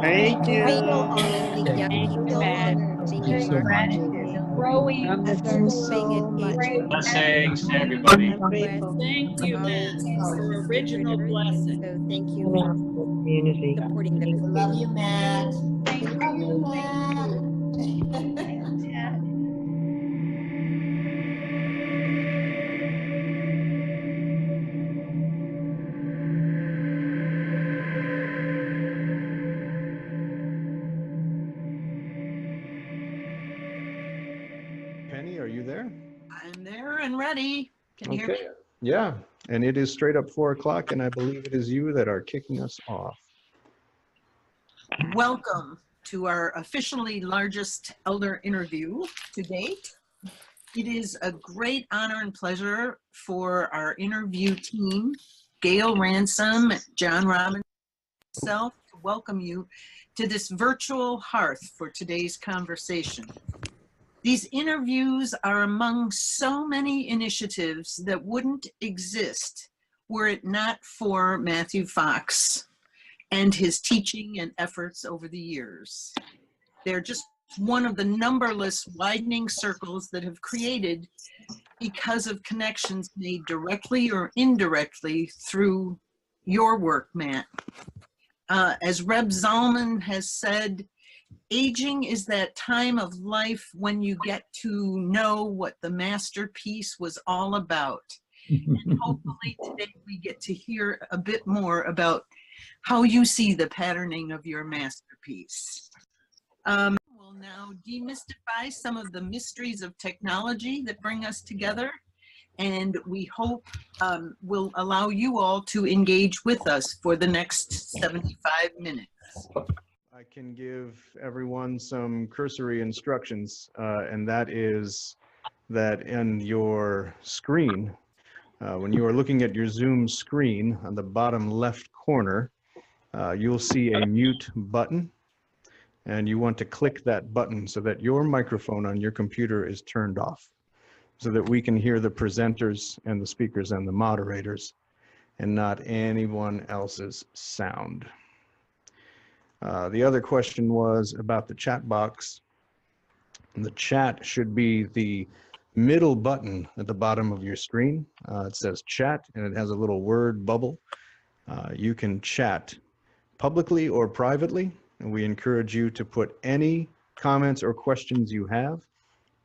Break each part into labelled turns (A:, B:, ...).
A: Thank you.
B: We feel honored. We
C: Thank
B: young
C: you.
B: people
D: Matt.
B: that
C: Thank you so much.
D: Growing.
A: Blessings to everybody.
D: Thank you, Matt, for original blessing.
B: So thank you
E: Community.
B: for supporting the
F: We love you, Matt.
D: Thank
F: We love you, Matt.
G: Penny, are you there?
H: I'm there and ready. Can you hear me?
G: Yeah, and it is straight up 4 o'clock, and I believe it is you that are kicking us off.
H: Welcome to our officially largest elder interview to date. It is a great honor and pleasure for our interview team, Gail, Ransom, John Robinson, and myself, to welcome you to this virtual hearth for today's conversation. These interviews are among so many initiatives that wouldn't exist were it not for Mathew Fox and his teaching and efforts over the years. They're just one of the numberless widening circles that have created because of connections made directly or indirectly through your work, Matt. As Reb Zalman has said, aging is that time of life when you get to know what the masterpiece was all about. And hopefully today we get to hear a bit more about how you see the patterning of your masterpiece. We'll now demystify some of the mysteries of technology that bring us together, and we hope will allow you all to engage with us for the next 75 minutes.
G: I can give everyone some cursory instructions, and that is that in your screen, when you are looking at your Zoom screen on the bottom left corner, you'll see a mute button, and you want to click that button so that your microphone on your computer is turned off, so that we can hear the presenters and the speakers and the moderators and not anyone else's sound. The other question was about the chat box. And the chat should be the middle button at the bottom of your screen. It says chat, and it has a little word bubble. You can chat publicly or privately, and we encourage you to put any comments or questions you have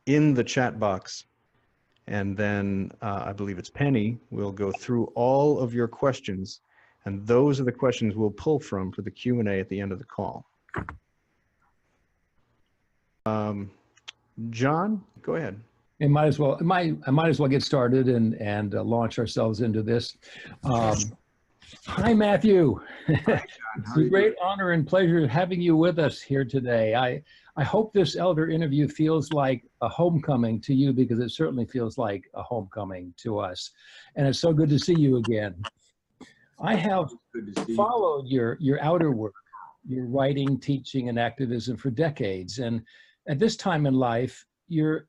G: in the chat box. And then I believe it's Penny will go through all of your questions, and those are the questions we'll pull from for the Q&A at the end of the call. John, go ahead.
C: I might as well get started and launch ourselves into this. Hi, Matthew. It's a great honor and pleasure having you with us here today. I hope this elder interview feels like a homecoming to you, because it certainly feels like a homecoming to us. And it's so good to see you again. I have followed your outer work, your writing, teaching, and activism for decades. And at this time in life, your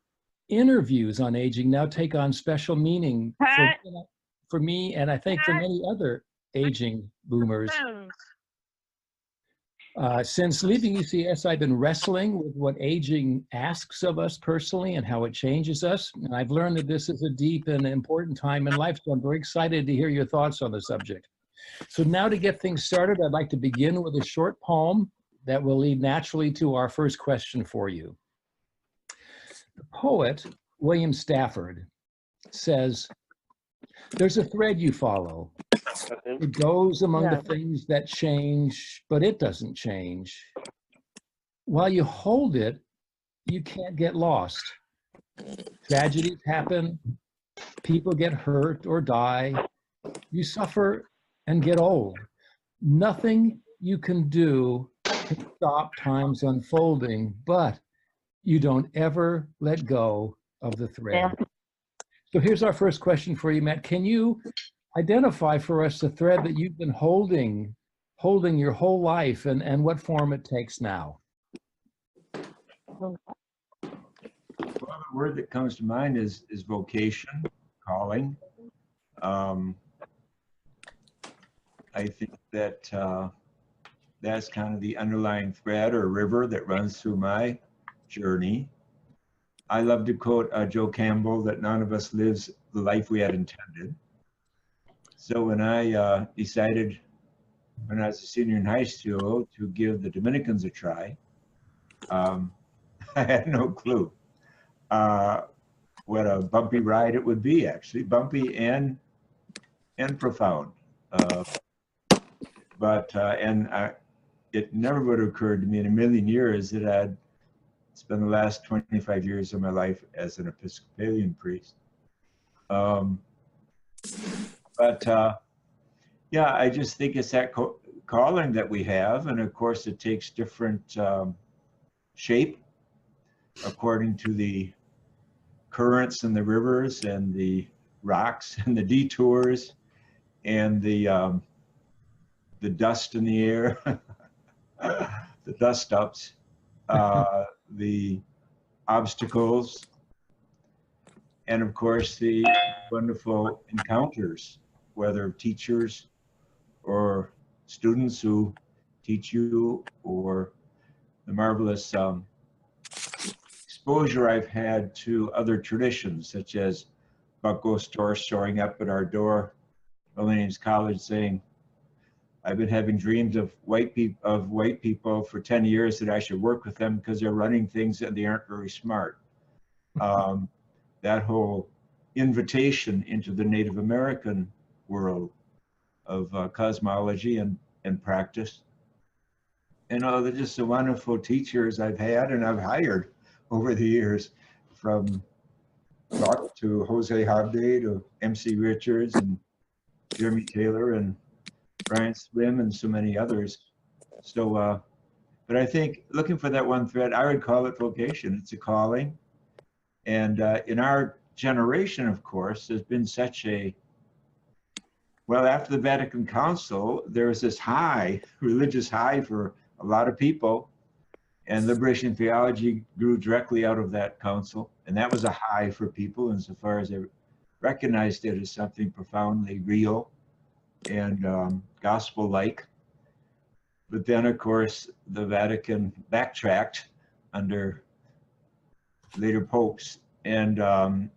C: interviews on aging now take on special meaning for me, and I think for many other aging boomers. Since leaving UCS, I've been wrestling with what aging asks of us personally and how it changes us. And I've learned that this is a deep and important time in life, so I'm very excited to hear your thoughts on the subject. So now, to get things started, I'd like to begin with a short poem that will lead naturally to our first question for you. The poet, William Stafford, says, "There's a thread you follow. It goes among the things that change, but it doesn't change. While you hold it, you can't get lost. Tragedies happen, people get hurt or die, you suffer and get old. Nothing you can do can stop time's unfolding, but you don't ever let go of the thread." So here's our first question for you, Matt. Can you identify for us the thread that you've been holding your whole life, and what form it takes now?
I: Well, the word that comes to mind is vocation, calling. I think that that's kind of the underlying thread or river that runs through my journey. I love to quote Joe Campbell that none of us lives the life we had intended. So when I decided when I was a senior in high school to give the Dominicans a try, I had no clue what a bumpy ride it would be, actually, bumpy and profound. It never would have occurred to me in a million years that I'd spend the last 25 years of my life as an Episcopalian priest. Yeah, I just think it's that calling that we have, and of course it takes different shape according to the currents and the rivers and the rocks and the detours and the dust in the air, the dust ups, the obstacles, and of course the wonderful encounters, whether teachers or students who teach you, or the marvelous exposure I've had to other traditions, such as Bucko Storrs showing up at our door, Millennium's College, saying, "I've been having dreams of white people for 10 years that I should work with them because they're running things and they aren't very smart." That whole invitation into the Native American world of cosmology and practice. And they're just the wonderful teachers I've had and I've hired over the years, from Buck to Jose Habde to MC Richards and Jeremy Taylor and Brian Swim and so many others. So, but I think looking for that one thread, I would call it vocation. It's a calling. And in our generation, of course, there's been such a, well, after the Vatican Council, there was this high, religious high for a lot of people, and liberation theology grew directly out of that council. And that was a high for people insofar as they recognized it as something profoundly real and gospel-like. But then, of course, the Vatican backtracked under later popes, and a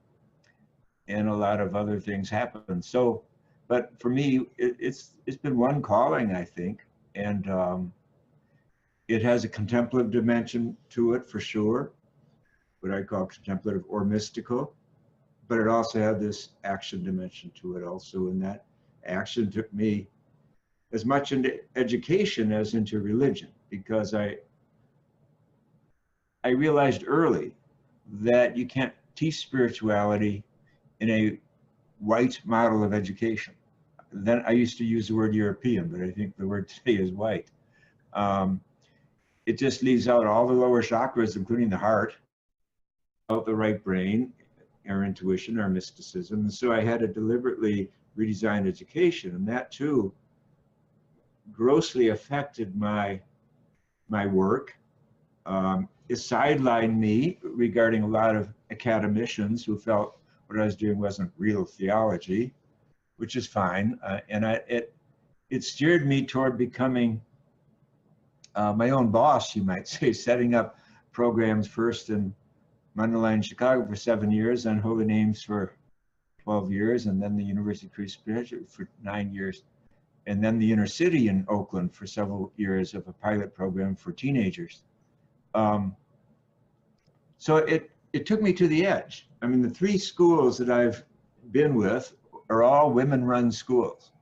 I: lot of other things happened. So, but for me, it's been one calling, I think, and it has a contemplative dimension to it for sure, what I call contemplative or mystical, but it also had this action dimension to it also, and that action took me as much into education as into religion, because I realized early that you can't teach spirituality in a white model of education. Then I used to use the word European, but I think the word today is white. It just leaves out all the lower chakras, including the heart, out the right brain, our intuition, our mysticism. And so I had to deliberately redesign education, and that too grossly affected my work. It sidelined me regarding a lot of academicians who felt what I was doing wasn't real theology, which is fine. And it steered me toward becoming my own boss, you might say, setting up programs first in Mundelein, Chicago for 7 years, and Holy Names for 12 years, and then the University of Christ for 9 years, and then the inner city in Oakland for several years of a pilot program for teenagers. So it took me to the edge. I mean, the 3 schools that I've been with are all women-run schools.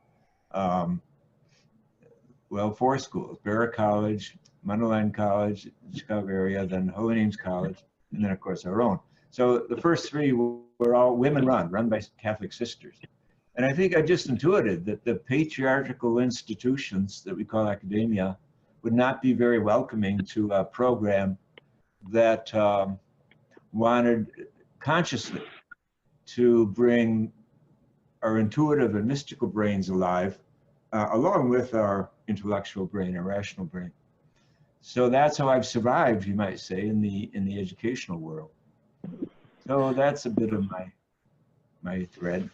I: Well, 4 schools: Barrett College, Mundelein College, Chicago area, then Holy Names College, and then of course our own. So the first 3 were all women-run by Catholic sisters. And I think I just intuited that the patriarchal institutions that we call academia would not be very welcoming to a program that wanted consciously to bring our intuitive and mystical brains alive, along with our intellectual brain, our rational brain. So that's how I've survived, you might say, in the educational world. So that's a bit of my thread.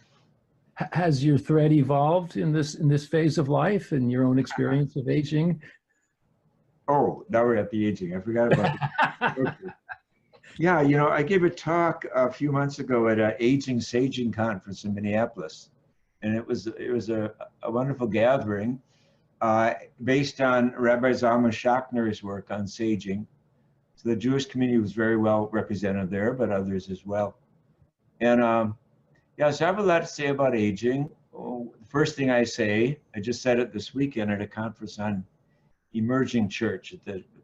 C: Has your thread evolved in this phase of life and your own experience of aging?
I: Oh, now we're at the aging. I forgot about that. Okay. Yeah, you know, I gave a talk a few months ago at an aging saging conference in Minneapolis, and it was a wonderful gathering based on Rabbi Zalman Schachner's work on saging. So the Jewish community was very well represented there, but others as well. And yeah, so I have a lot to say about aging. Oh, the first thing I say, I just said it this weekend at a conference on emerging church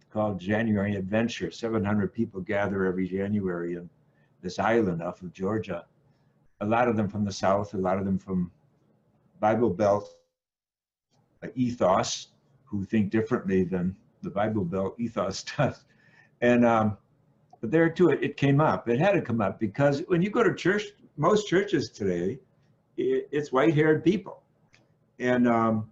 I: called January Adventure. 700 people gather every January in this island off of Georgia. A lot of them from the South, a lot of them from Bible Belt ethos, who think differently than the Bible Belt ethos does. And but there too, it came up. It had to come up because when you go to church, most churches today, it's white-haired people. And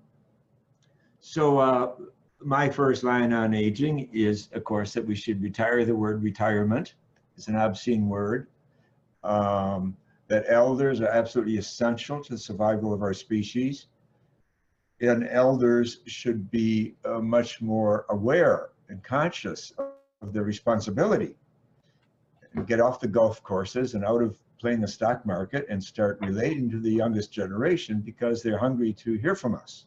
I: so my first line on aging is, of course, that we should retire the word retirement. It's an obscene word. That elders are absolutely essential to the survival of our species. And elders should be much more aware and conscious of their responsibility. And get off the golf courses and out of playing the stock market and start relating to the youngest generation because they're hungry to hear from us.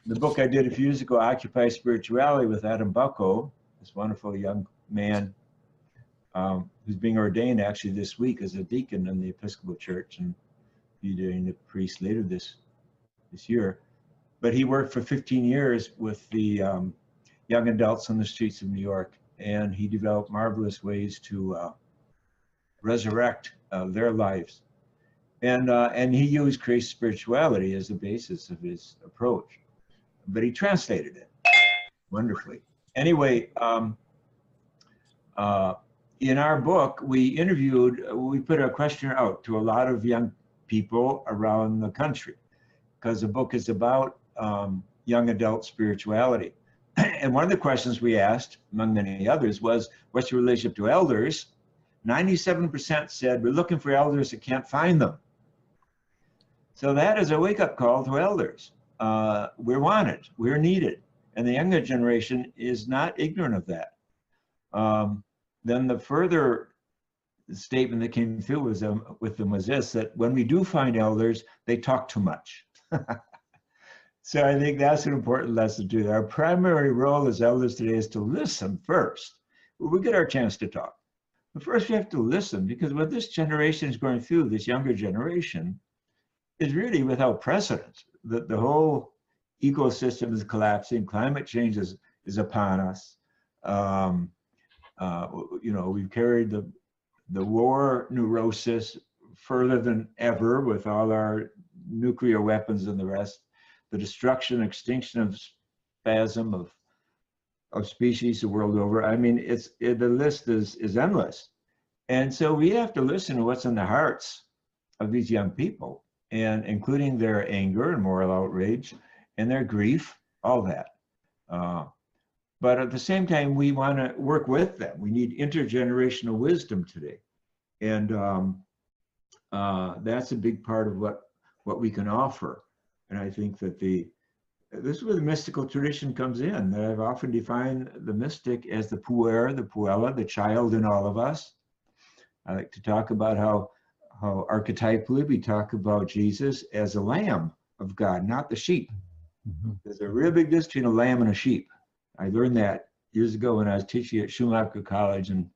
I: The book I did a few years ago, Occupy Spirituality, with Adam Bucko, this wonderful young man who's being ordained actually this week as a deacon in the Episcopal Church and be doing the priest later this year. But he worked for 15 years with the young adults on the streets of New York, and he developed marvelous ways to resurrect their lives. And he used creative spirituality as the basis of his approach. But he translated it wonderfully. Anyway, in our book, we put a questionnaire out to a lot of young people around the country, because the book is about young adult spirituality. And one of the questions we asked, among many others, was, what's your relationship to elders? 97% said, we're looking for elders that can't find them. So that is a wake-up call to elders. We're wanted, we're needed. And the younger generation is not ignorant of that. Then the further statement that came through with them was this, that when we do find elders, they talk too much. So I think that's an important lesson too. Our primary role as elders today is to listen first. We get our chance to talk. But first we have to listen, because what this generation is going through, this younger generation, is really without precedent. The whole ecosystem is collapsing. Climate change is upon us. You know, we've carried the war neurosis further than ever with all our nuclear weapons and the rest. The destruction, extinction of spasm of species the world over. I mean, the list is endless. And so we have to listen to what's in the hearts of these young people, and including their anger and moral outrage and their grief, all that. But at the same time, we want to work with them. We need intergenerational wisdom today. And that's a big part of what we can offer. And I think that this is where the mystical tradition comes in. That I've often defined the mystic as the puer, the puella, the child in all of us. I like to talk about how archetypally we talk about Jesus as a lamb of God, not the sheep. Mm-hmm. There's a real big difference between a lamb and a sheep. I learned that years ago when I was teaching at Schumacher College in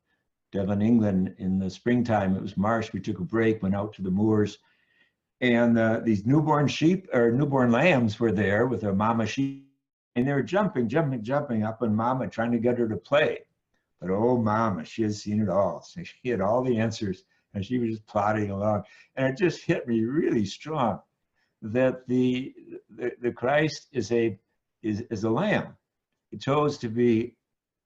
I: Devon, England. In the springtime, it was March, we took a break, went out to the moors, and these newborn sheep or newborn lambs were there with their mama sheep, and they were jumping up on mama, trying to get her to play. But oh, mama, she had seen it all. So she had all the answers, and she was just plodding along. And it just hit me really strong that the Christ is a lamb. He chose to be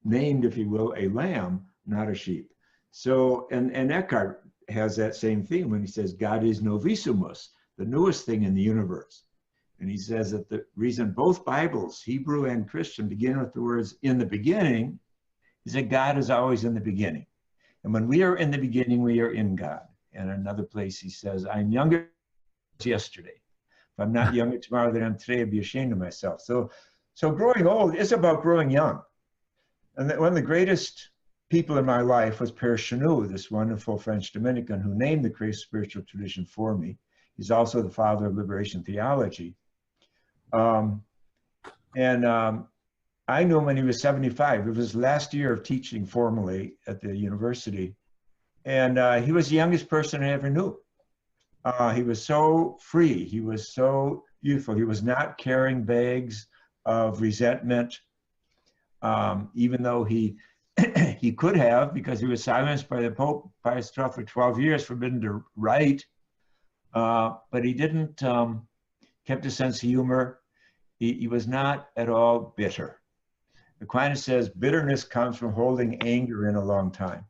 I: named, if you will, a lamb, not a sheep. So, and Eckhart has that same theme when he says, God is novissimus, the newest thing in the universe. And he says that the reason both Bibles, Hebrew and Christian, begin with the words in the beginning is that God is always in the beginning. And when we are in the beginning, we are in God. And another place he says, I'm younger than yesterday. If I'm not younger tomorrow than I'm today, I'd be ashamed of myself. So So growing old is about growing young. And one of the greatest people in my life was Père Chanou, this wonderful French Dominican who named the Christ spiritual tradition for me. He's also the father of liberation theology. I knew him when he was 75. It was his last year of teaching formally at the university. And he was the youngest person I ever knew. He was so free. He was so youthful. He was not carrying bags of resentment, even though he he could have, because he was silenced by the Pope Pius XII for 12 years, forbidden to write. But he didn't, kept a sense of humor. He was not at all bitter. Aquinas says bitterness comes from holding anger in a long time.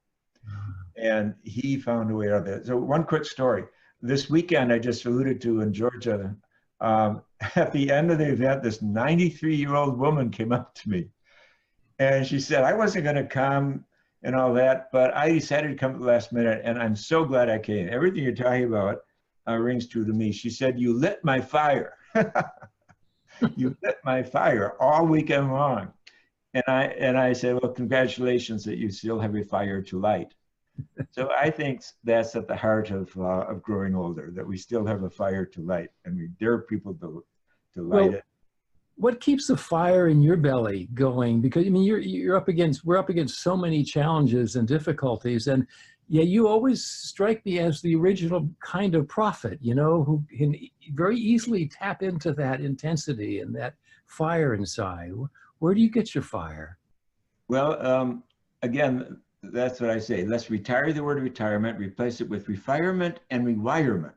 I: And he found a way out of it. So one quick story. This weekend I just alluded to in Georgia, at the end of the event, this 93-year-old woman came up to me. And she said, I wasn't going to come and all that, but I decided to come at the last minute, and I'm so glad I came. Everything you're talking about rings true to me. She said, you lit my fire. You lit my fire all weekend long. And I said, well, congratulations that you still have a fire to light. So I think that's at the heart of growing older, that we still have a fire to light, and we dare people to light it.
C: What keeps the fire in your belly going? Because I mean, we're up against so many challenges and difficulties, and yeah, you always strike me as the original kind of prophet, you know, who can very easily tap into that intensity and that fire inside. Where do you get your fire?
I: Well, again, that's what I say. Let's retire the word retirement, replace it with refirement and rewirement.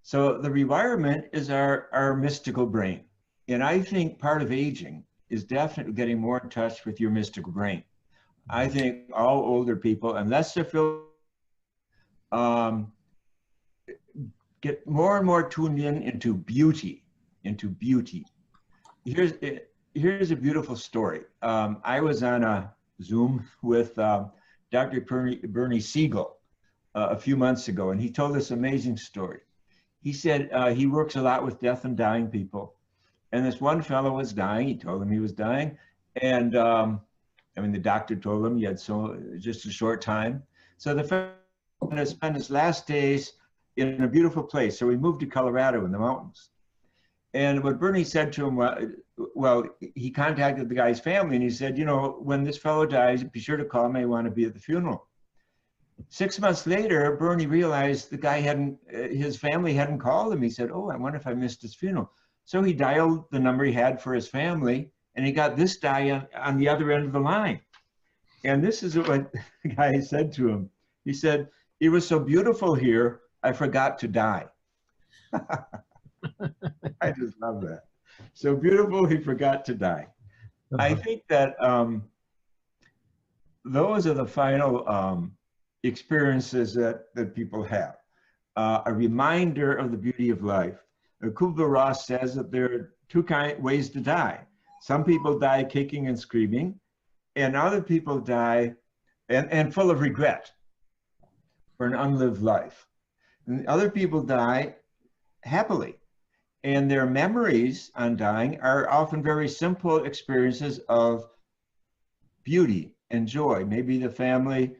I: So the rewirement is our mystical brain. And I think part of aging is definitely getting more in touch with your mystical brain. I think all older people, unless they're get more and more tuned into beauty, Here's a beautiful story. I was on a Zoom with Dr. Bernie Siegel a few months ago, and he told this amazing story. He said he works a lot with death and dying people. And this one fellow was dying. He told him he was dying. And I mean, the doctor told him he had just a short time. So the fellow was going to spend his last days in a beautiful place. So we moved to Colorado in the mountains. And what Bernie said to him, well, he contacted the guy's family and he said, you know, when this fellow dies, be sure to call me. I want to be at the funeral. 6 months later, Bernie realized the guy his family hadn't called him. He said, oh, I wonder if I missed his funeral. So he dialed the number he had for his family, and he got this guy on the other end of the line. And this is what the guy said to him. He said, it was so beautiful here, I forgot to die. I just love that. So beautiful, he forgot to die. I think that those are the final experiences that people have. A reminder of the beauty of life. Kubler-Ross says that there are two ways to die. Some people die kicking and screaming, and other people die and full of regret for an unlived life. And other people die happily. And their memories on dying are often very simple experiences of beauty and joy. Maybe the family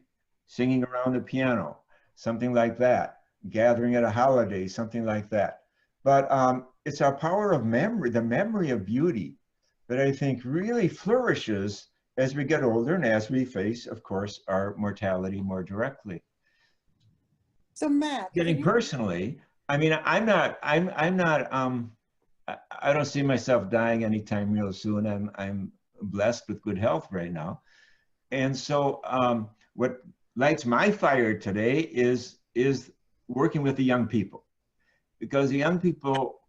I: singing around the piano, something like that. Gathering at a holiday, something like that. But it's our power of memory, the memory of beauty, that I think really flourishes as we get older and as we face, of course, our mortality more directly.
A: So Matt,
I: getting personally, I mean, I don't see myself dying anytime real soon. I'm blessed with good health right now. And so what lights my fire today is working with the young people, because the young people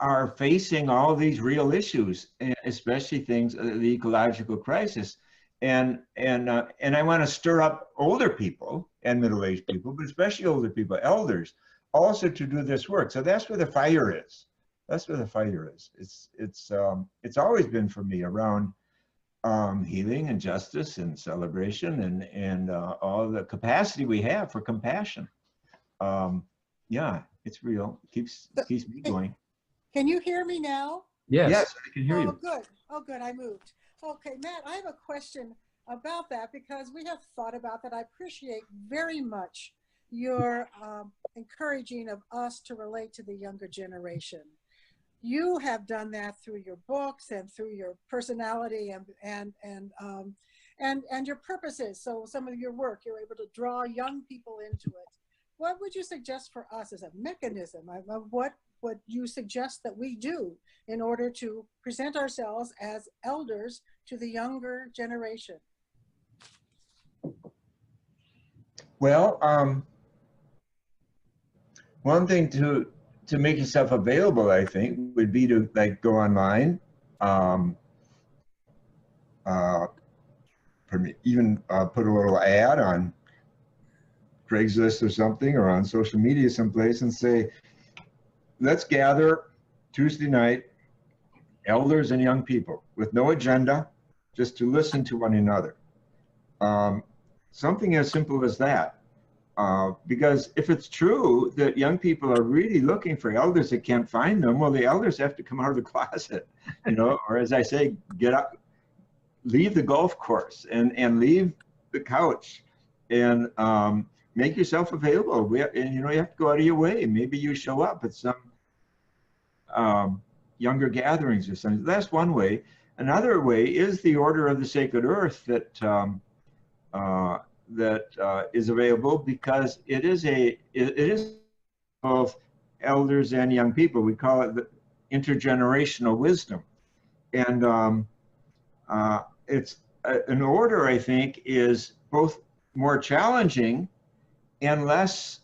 I: are facing all these real issues, especially things, the ecological crisis. And I want to stir up older people and middle-aged people, but especially older people, elders, also to do this work. So that's where the fire is. That's where the fire is. It's always been for me around healing and justice and celebration and all the capacity we have for compassion. Yeah, it's real. It keeps me going.
A: Can you hear me now?
C: Yes.
I: Yes, I can hear
A: Oh,
I: you.
A: good. Oh, good. I moved. Okay, Matt, I have a question about that because we have thought about that. I appreciate very much your encouraging of us to relate to the younger generation. You have done that through your books and through your personality and your purposes. So some of your work, you're able to draw young people into it. What would you suggest for us as a mechanism of what would you suggest that we do in order to present ourselves as elders to the younger generation?
I: Well, one thing to make yourself available, I think, would be to like go online, even put a little ad on Craigslist or something, or on social media someplace, and say, let's gather Tuesday night, elders and young people, with no agenda, just to listen to one another. Something as simple as that. Because if it's true that young people are really looking for elders that can't find them, well, the elders have to come out of the closet, you know, or as I say, get up, leave the golf course and leave the couch and make yourself available. And, you know, you have to go out of your way. Maybe you show up at some younger gatherings or something. That's one way. Another way is the Order of the Sacred Earth that is available, because it is both elders and young people. We call it the Intergenerational Wisdom, and it's an order, I think, is both more challenging and less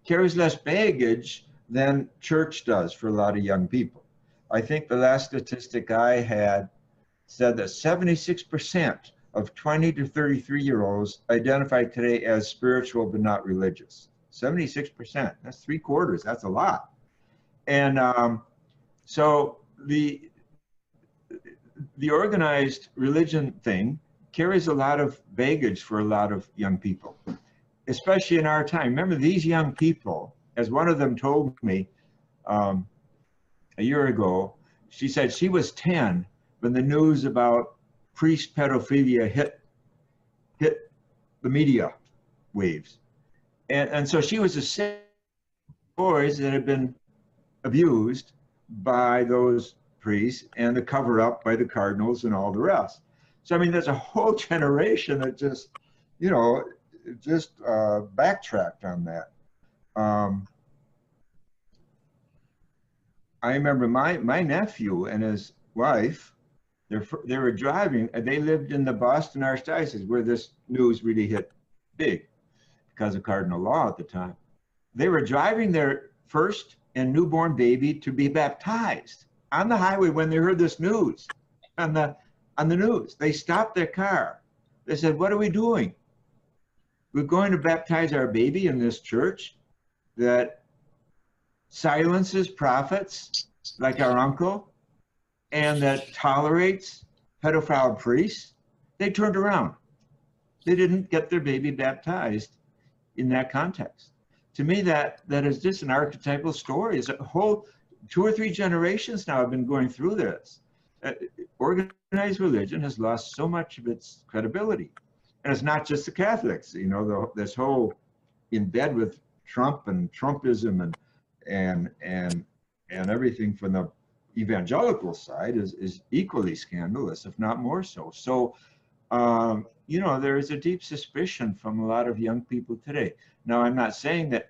I: carries less baggage than church does for a lot of young people. I think the last statistic I had said that 76% of 20 to 33-year-olds identify today as spiritual but not religious. 76%. That's 3/4. That's a lot. And so the organized religion thing carries a lot of baggage for a lot of young people, especially in our time. Remember, these young people, as one of them told me a year ago, she said she was 10 when the news about priest pedophilia hit the media waves. And so she was a set of boys that had been abused by those priests and the cover up by the cardinals and all the rest. So, I mean, there's a whole generation that just, you know, just backtracked on that. I remember my nephew and his wife, they were driving, they lived in the Boston Archdiocese where this news really hit big because of cardinal law at the time. They were driving their first and newborn baby to be baptized on the highway when they heard this news on the news. They stopped their car. They said, "What are we doing? We're going to baptize our baby in this church that silences prophets like our uncle and that tolerates pedophile priests." They turned around. They didn't get their baby baptized in that context. To me, that is just an archetypal story. It's a whole 2 or 3 generations now have been going through this. Organized religion has lost so much of its credibility. And it's not just the Catholics, you know, this whole in bed with Trump and Trumpism and everything from the evangelical side is equally scandalous, if not more so. So, you know, there is a deep suspicion from a lot of young people today. Now, I'm not saying that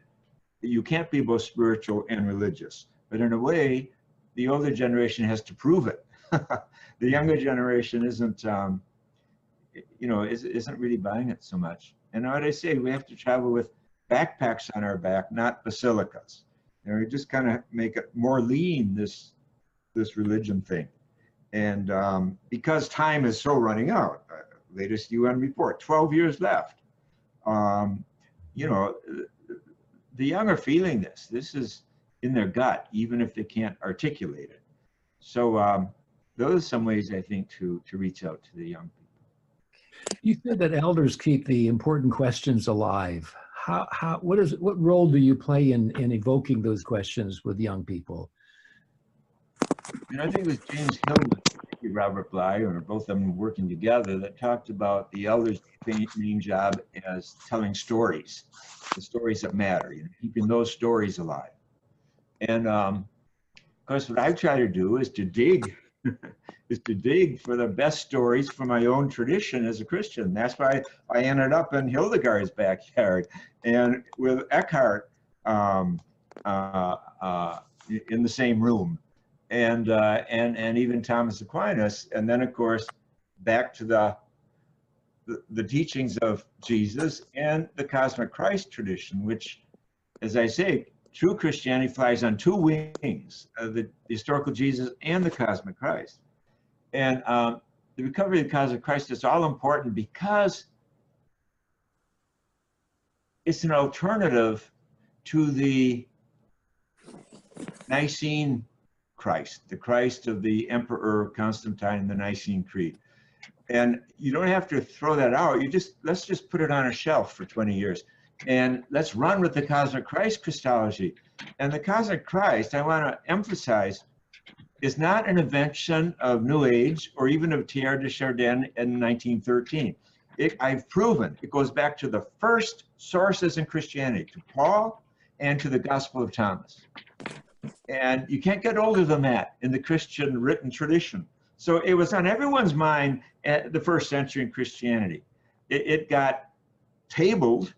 I: you can't be both spiritual and religious, but in a way, the older generation has to prove it. The younger generation isn't, you know, isn't really buying it so much. And what I say, we have to travel with backpacks on our back, not basilicas. You know, we just kind of make it more lean, this religion thing. And because time is so running out, latest UN report, 12 years left. You know, the young are feeling this. This is in their gut, even if they can't articulate it. So those are some ways, I think, to reach out to the young people.
C: You said that elders keep the important questions alive. What role do you play in evoking those questions with young people?
I: And I think it was James Hillman, Robert Bly, or both of them working together, that talked about the elders' main job as telling stories, the stories that matter, keeping those stories alive. And of course, what I try to do is to dig, for the best stories from my own tradition as a Christian. That's why I ended up in Hildegard's backyard and with Eckhart in the same room. And even Thomas Aquinas, and then of course back to the teachings of Jesus and the cosmic Christ tradition, which, as I say, true Christianity flies on two wings: the historical Jesus and the cosmic Christ. And the recovery of the cosmic Christ is all important because it's an alternative to the Nicene Christ, the Christ of the Emperor Constantine and the Nicene Creed. And you don't have to throw that out. Let's just put it on a shelf for 20 years and let's run with the cosmic Christ Christology. And the cosmic Christ, I want to emphasize, is not an invention of New Age or even of Teilhard de Chardin in 1913. I've proven it goes back to the first sources in Christianity, to Paul and to the Gospel of Thomas. And you can't get older than that in the Christian written tradition. So it was on everyone's mind at the first century in Christianity. It got tabled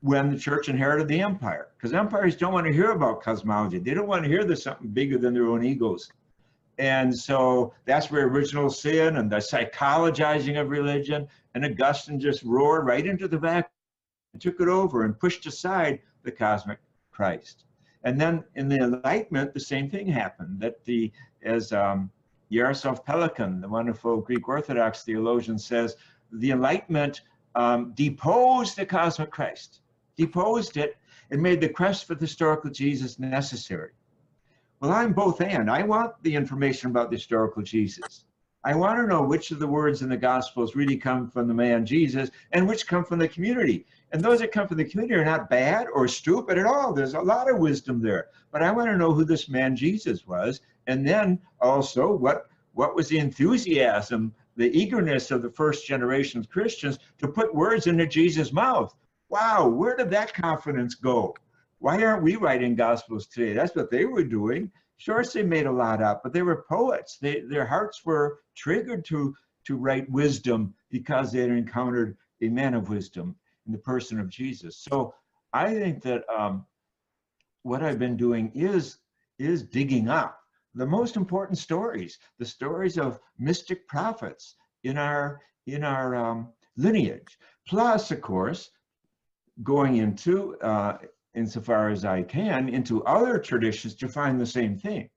I: when the church inherited the empire, because empires don't want to hear about cosmology. They don't want to hear there's something bigger than their own egos. And so that's where original sin and the psychologizing of religion, and Augustine just roared right into the back and took it over and pushed aside the cosmic Christ. And then in the Enlightenment, the same thing happened, that as Yaroslav Pelikan, the wonderful Greek Orthodox theologian, says, the Enlightenment deposed the cosmic Christ, deposed it, and made the quest for the historical Jesus necessary. Well, I'm both and. I want the information about the historical Jesus. I want to know which of the words in the Gospels really come from the man Jesus and which come from the community. And those that come from the community are not bad or stupid at all. There's a lot of wisdom there. But I want to know who this man Jesus was. And then also what was the enthusiasm, the eagerness of the first generation of Christians to put words into Jesus' mouth. Wow, where did that confidence go? Why aren't we writing Gospels today? That's what they were doing. Sure, they made a lot up, but they were poets. Their hearts were triggered to write wisdom because they had encountered a man of wisdom in the person of Jesus. So I think that what I've been doing is digging up the most important stories, the stories of mystic prophets in our lineage. Plus, of course, going into insofar as I can, into other traditions to find the same thing.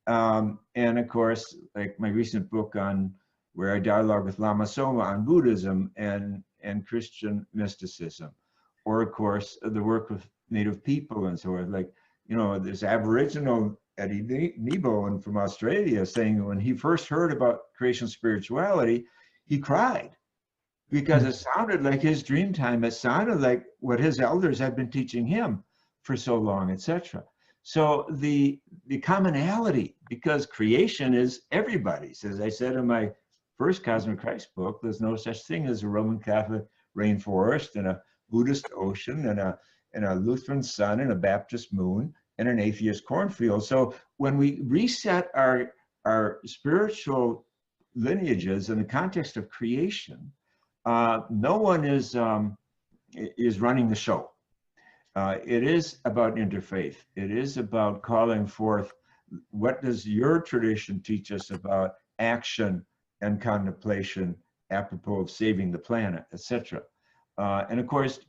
I: And of course, like my recent book where I dialogue with Lama Soma on Buddhism and Christian mysticism, or of course, the work with Native people and so on. Like, this Aboriginal Eddie Nebo from Australia saying when he first heard about creation spirituality, he cried, because it sounded like his dream time. It sounded like what his elders had been teaching him for so long, etc. So the commonality, because creation is everybody's. As I said in my first Cosmic Christ book, there's no such thing as a Roman Catholic rainforest and a Buddhist ocean and a Lutheran sun and a Baptist moon and an atheist cornfield. So when we reset our spiritual lineages in the context of creation, no one is running the show. It is about interfaith. It is about calling forth, what does your tradition teach us about action and contemplation apropos of saving the planet, etc. And of course,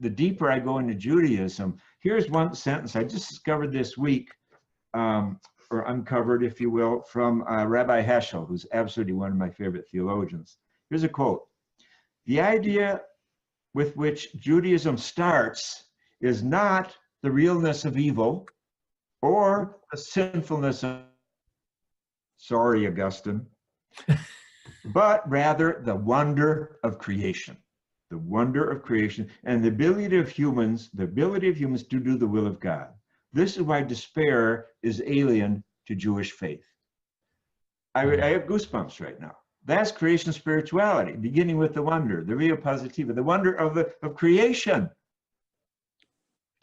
I: the deeper I go into Judaism, here's one sentence I just discovered this week, or uncovered, if you will, from Rabbi Heschel, who's absolutely one of my favorite theologians. Here's a quote. The idea with which Judaism starts is not the realness of evil or the sinfulness of, sorry, Augustine, but rather the wonder of creation. The wonder of creation and the ability of humans to do the will of God. This is why despair is alien to Jewish faith. I have goosebumps right now. That's creation spirituality, beginning with the wonder, the rea positiva, the wonder of creation.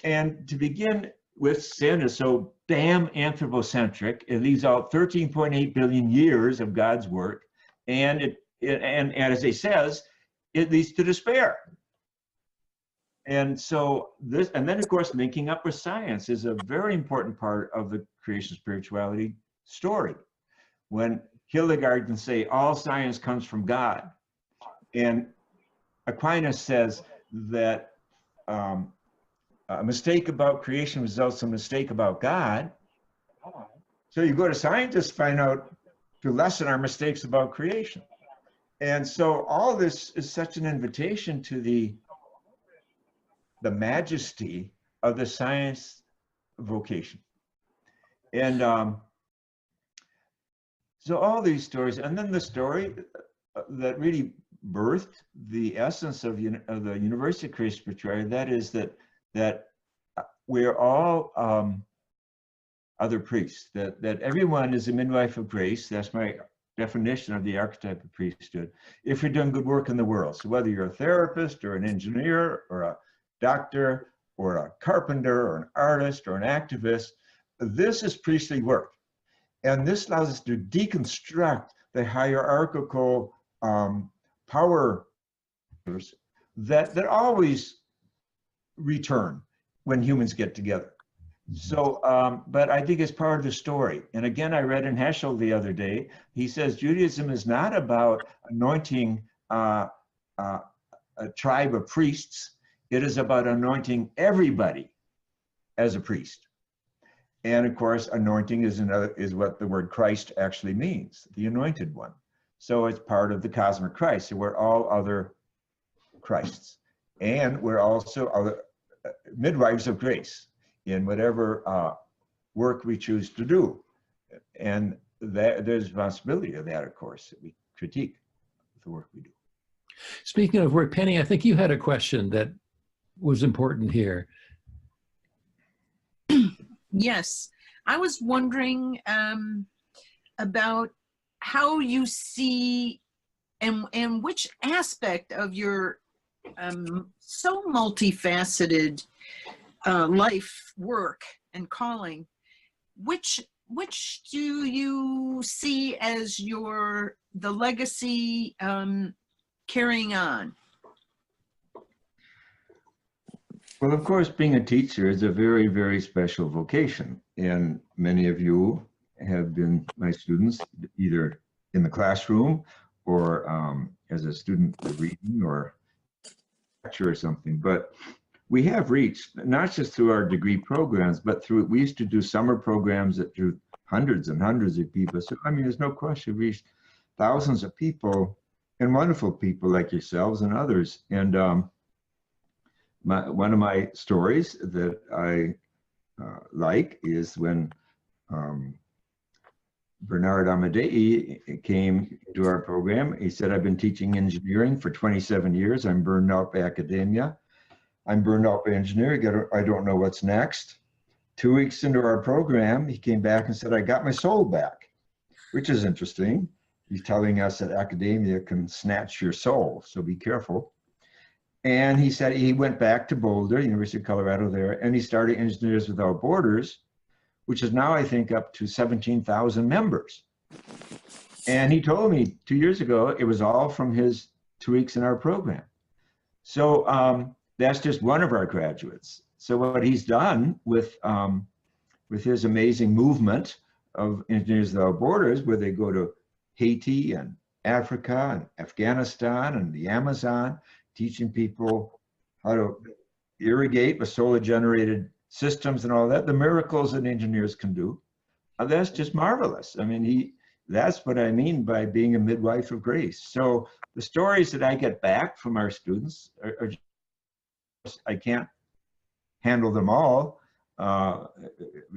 I: And to begin with, sin is so damn anthropocentric. It leaves out 13.8 billion years of God's work, and as it says, it leads to despair. And so this, and then of course, linking up with science is a very important part of the creation spirituality story. When Hildegard can say all science comes from God, and Aquinas says that a mistake about creation results in a mistake about God. So you go to scientists to find out, to lessen our mistakes about creation. And so all this is such an invitation to the majesty of the science vocation. And so all these stories, and then the story that really birthed the essence of the University of Creation Spirituality, that is that we're all other priests, that everyone is a midwife of grace. That's my definition of the archetype of priesthood, if you're doing good work in the world. So whether you're a therapist or an engineer or a doctor or a carpenter or an artist or an activist, this is priestly work. And this allows us to deconstruct the hierarchical power that always return when humans get together. So, but I think it's part of the story. And again, I read in Heschel the other day, he says Judaism is not about anointing a tribe of priests. It is about anointing everybody as a priest. And of course, anointing is what the word Christ actually means, the anointed one. So it's part of the cosmic Christ. So we're all other Christs. And we're also other midwives of grace in whatever work we choose to do. And there's a responsibility of that, of course, that we critique the work we do.
C: Speaking of work, Penny, I think you had a question that was important here.
H: Yes, I was wondering about how you see and which aspect of your so multifaceted life, work, and calling, which do you see as the legacy carrying on?
I: Well, of course, being a teacher is a very, very special vocation. And many of you have been my students, either in the classroom or as a student reading or lecture or something. But we have reached, not just through our degree programs, but we used to do summer programs that drew hundreds and hundreds of people. So, I mean, there's no question, we reached thousands of people and wonderful people like yourselves and others. And one of my stories that I like is when Bernard Amadei came to our program. He said, I've been teaching engineering for 27 years. I'm burned out by academia. I'm burned out by engineering. I don't know what's next. 2 weeks into our program, he came back and said, I got my soul back, which is interesting. He's telling us that academia can snatch your soul, so be careful. And he said he went back to Boulder, University of Colorado there, and he started Engineers Without Borders, which is now, I think, up to 17,000 members. And he told me 2 years ago, it was all from his 2 weeks in our program. So that's just one of our graduates. So what he's done with his amazing movement of Engineers Without Borders, where they go to Haiti and Africa and Afghanistan and the Amazon, teaching people how to irrigate with solar generated systems and all that, the miracles that engineers can do. That's just marvelous. I mean, that's what I mean by being a midwife of grace. So the stories that I get back from our students are just, I can't handle them all, but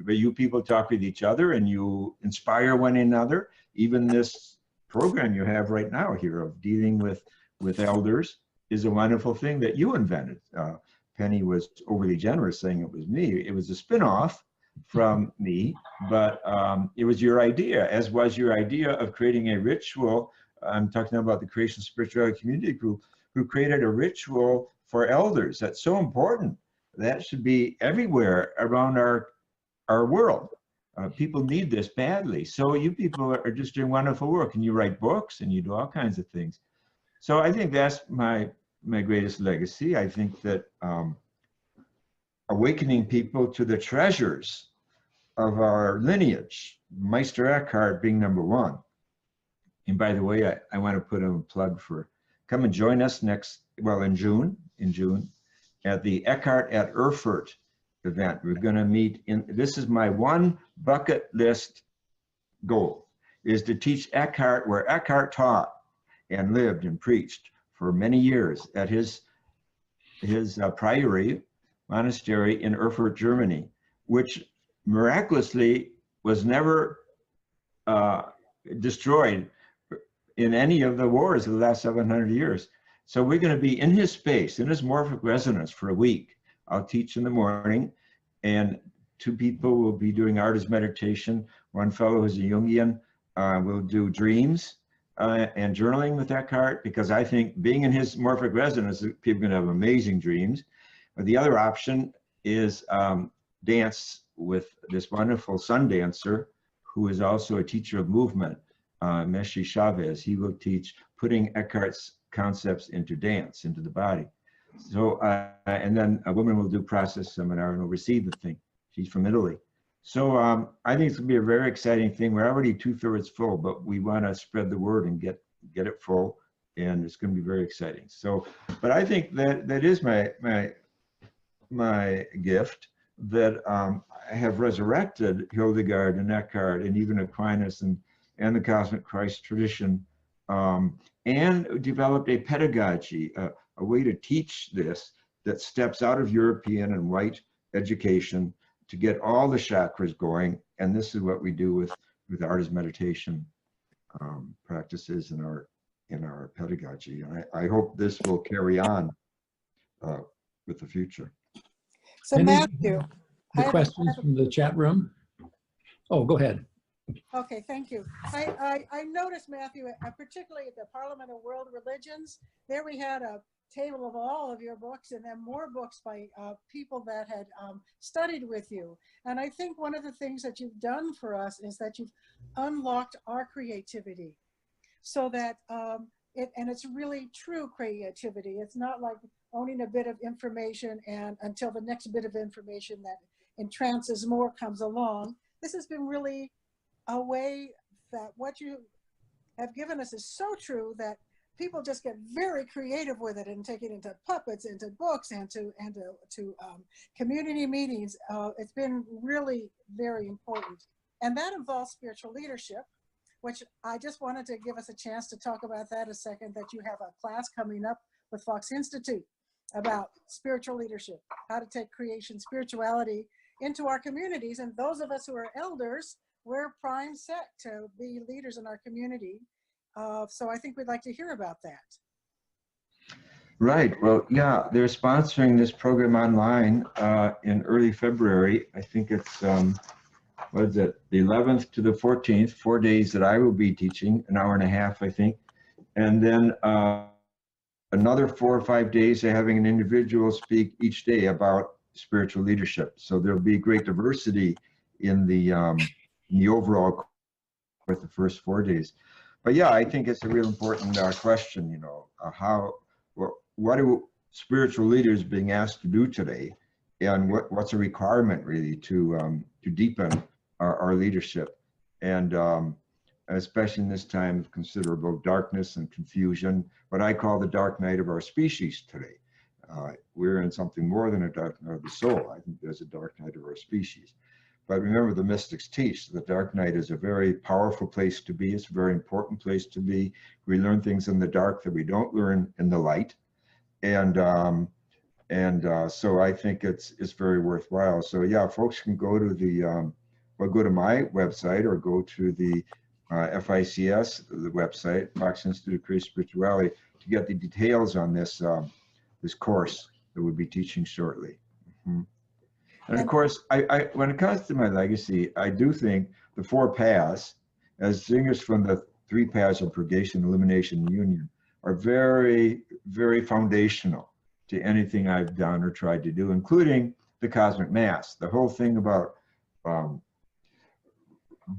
I: you people talk with each other and you inspire one another. Even this program you have right now here of dealing with elders is a wonderful thing that you invented. Penny was overly generous saying it was me. It was a spin-off from me, but it was your idea, as was your idea of creating a ritual. I'm talking about the Creation Spirituality Community Group, who created a ritual for elders. That's so important. That should be everywhere around our world. People need this badly. So you people are just doing wonderful work, and you write books and you do all kinds of things. So I think that's my greatest legacy. I think that awakening people to the treasures of our lineage, Meister Eckhart being number one. And by the way, I want to put in a plug for, come and join us in June, at the Eckhart at Erfurt event. We're going to meet this is my one bucket list goal, is to teach Eckhart where Eckhart taught and lived and preached for many years at his priory monastery in Erfurt, Germany, which miraculously was never destroyed in any of the wars of the last 700 years. So we're going to be in his space, in his morphic resonance for a week. I'll teach in the morning, and 2 people will be doing artist meditation. One fellow who's a Jungian will do dreams and journaling with Eckhart, because I think being in his morphic resonance, people are going to have amazing dreams. But the other option is dance with this wonderful sun dancer who is also a teacher of movement, Meshi Chavez. He will teach putting Eckhart's concepts into dance, into the body. So, and then a woman will do process seminar and will receive the thing. She's from Italy. So I think it's gonna be a very exciting thing. We're already 2/3 full, but we wanna spread the word and get it full, and it's gonna be very exciting. So, but I think that is my gift, that I have resurrected Hildegard and Eckhart and even Aquinas and the Cosmic Christ tradition, and developed a pedagogy, a way to teach this that steps out of European and white education to get all the chakras going. And this is what we do with artist meditation practices in our pedagogy. And I hope this will carry on with the future.
A: So Matthew,
C: The questions from the chat room? Oh, go ahead.
A: Okay, thank you. I noticed, Matthew, particularly at the Parliament of World Religions, there we had a table of all of your books, and then more books by people that had studied with you. And I think one of the things that you've done for us is that you've unlocked our creativity, so that and it's really true creativity. It's not like owning a bit of information and until the next bit of information that entrances more comes along. This has been really a way that what you have given us is so true that people just get very creative with it and take it into puppets, into books, and to community meetings. It's been really very important. And that involves spiritual leadership, which I just wanted to give us a chance to talk about that a second, that you have a class coming up with Fox Institute about spiritual leadership, how to take creation spirituality into our communities. And those of us who are elders, we're prime set to be leaders in our community. So I think we'd like to hear about that.
I: Right. Well, yeah, they're sponsoring this program online in early February. I think it's, what is it, the 11th to the 14th, 4 days that I will be teaching, an hour and a half, I think. And then another 4 or 5 days, they're having an individual speak each day about spiritual leadership. So there'll be great diversity in the overall with the first 4 days. But yeah, I think it's a real important question, you know, what are spiritual leaders being asked to do today, and what's a requirement really to deepen our leadership, and especially in this time of considerable darkness and confusion, what I call the dark night of our species today. We're in something more than a dark night of the soul. I think there's a dark night of our species. But remember, the mystics teach the dark night is a very powerful place to be. It's a very important place to be. We learn things in the dark that we don't learn in the light. And so I think it's very worthwhile. So yeah, folks can go to the, well, go to my website or go to the FICS, the website, Fox Institute of Creation Spirituality, to get the details on this, this course that we'll be teaching shortly. Mm-hmm. And of course, I when it comes to my legacy, I do think the 4 paths, as singers from the 3 paths of purgation, illumination, and union, are very, very foundational to anything I've done or tried to do, including the cosmic mass. The whole thing about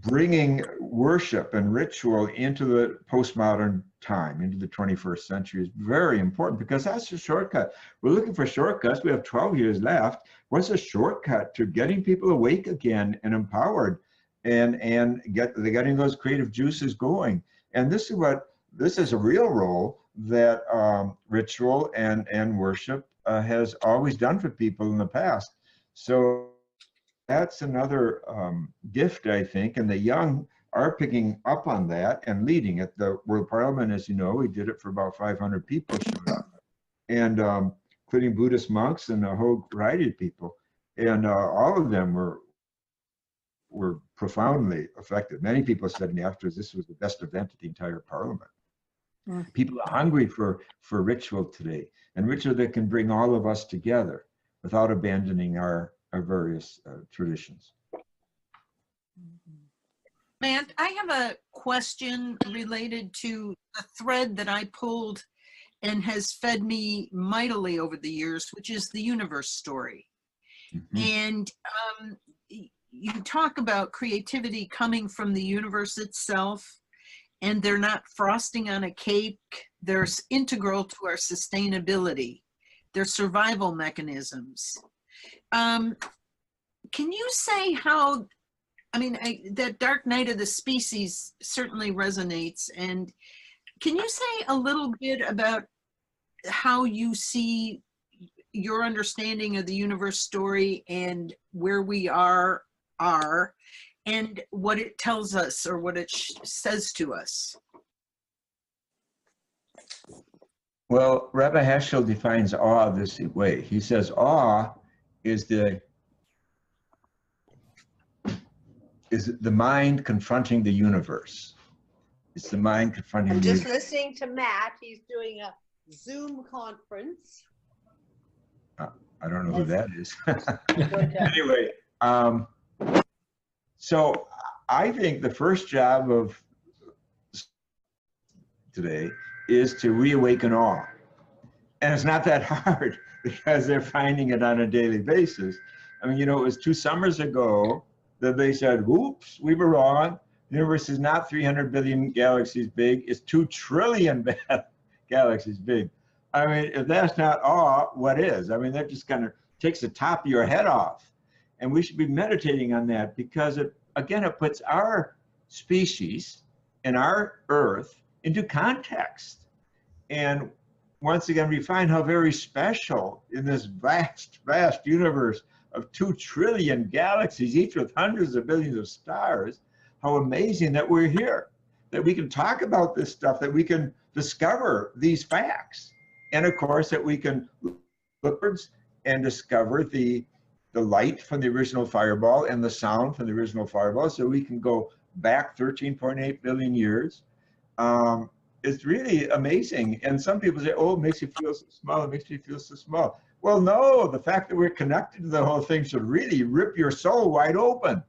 I: bringing worship and ritual into the postmodern time, into the 21st century, is very important, because that's a shortcut. We're looking for shortcuts. We have 12 years left. What's a shortcut to getting people awake again and empowered and getting those creative juices going? And this is a real role that ritual and worship has always done for people in the past. So that's another gift, I think, and the young are picking up on that and leading it. The World Parliament, as you know, we did it for about 500 people showed up, and including Buddhist monks and a whole variety of people, and all of them were profoundly affected. Many people said to me afterwards, this was the best event at the entire Parliament. People are hungry for ritual today, and ritual that can bring all of us together without abandoning our various traditions.
H: Matt, I have a question related to a thread that I pulled and has fed me mightily over the years, which is the universe story. And you talk about creativity coming from the universe itself, and they're not frosting on a cake. They're integral to our sustainability. They're survival mechanisms. Can you say how, I mean, that dark night of the species certainly resonates. And can you say a little bit about how you see your understanding of the universe story and where we are and what it tells us or what it says to us?
I: Well, Rabbi Heschel defines awe this way. He says awe is the mind confronting the universe. It's the mind confronting
B: I'm
I: the
B: just
I: universe.
B: listening to Matt. He's doing a Zoom conference.
I: I don't know who that is.
B: Good.
I: Anyway, so I think the first job of today is to reawaken awe. And it's not that hard because they're finding it on a daily basis. I mean, you know, it was 2 summers ago that they said, whoops, we were wrong. The universe is not 300 billion galaxies big, it's 2 trillion galaxies big. I mean, if that's not awe, what is? I mean, that just kind of takes the top of your head off. And we should be meditating on that, because it, again, it puts our species and our Earth into context. And once again, we find how very special in this vast, vast universe of 2 trillion galaxies, each with hundreds of billions of stars, how amazing that we're here, that we can talk about this stuff, that we can discover these facts. And of course, that we can look upwards and discover the light from the original fireball and the sound from the original fireball, so we can go back 13.8 billion years. It's really amazing. And some people say, oh, it makes you feel so small, it makes me feel so small. Well, no, the fact that we're connected to the whole thing should really rip your soul wide open.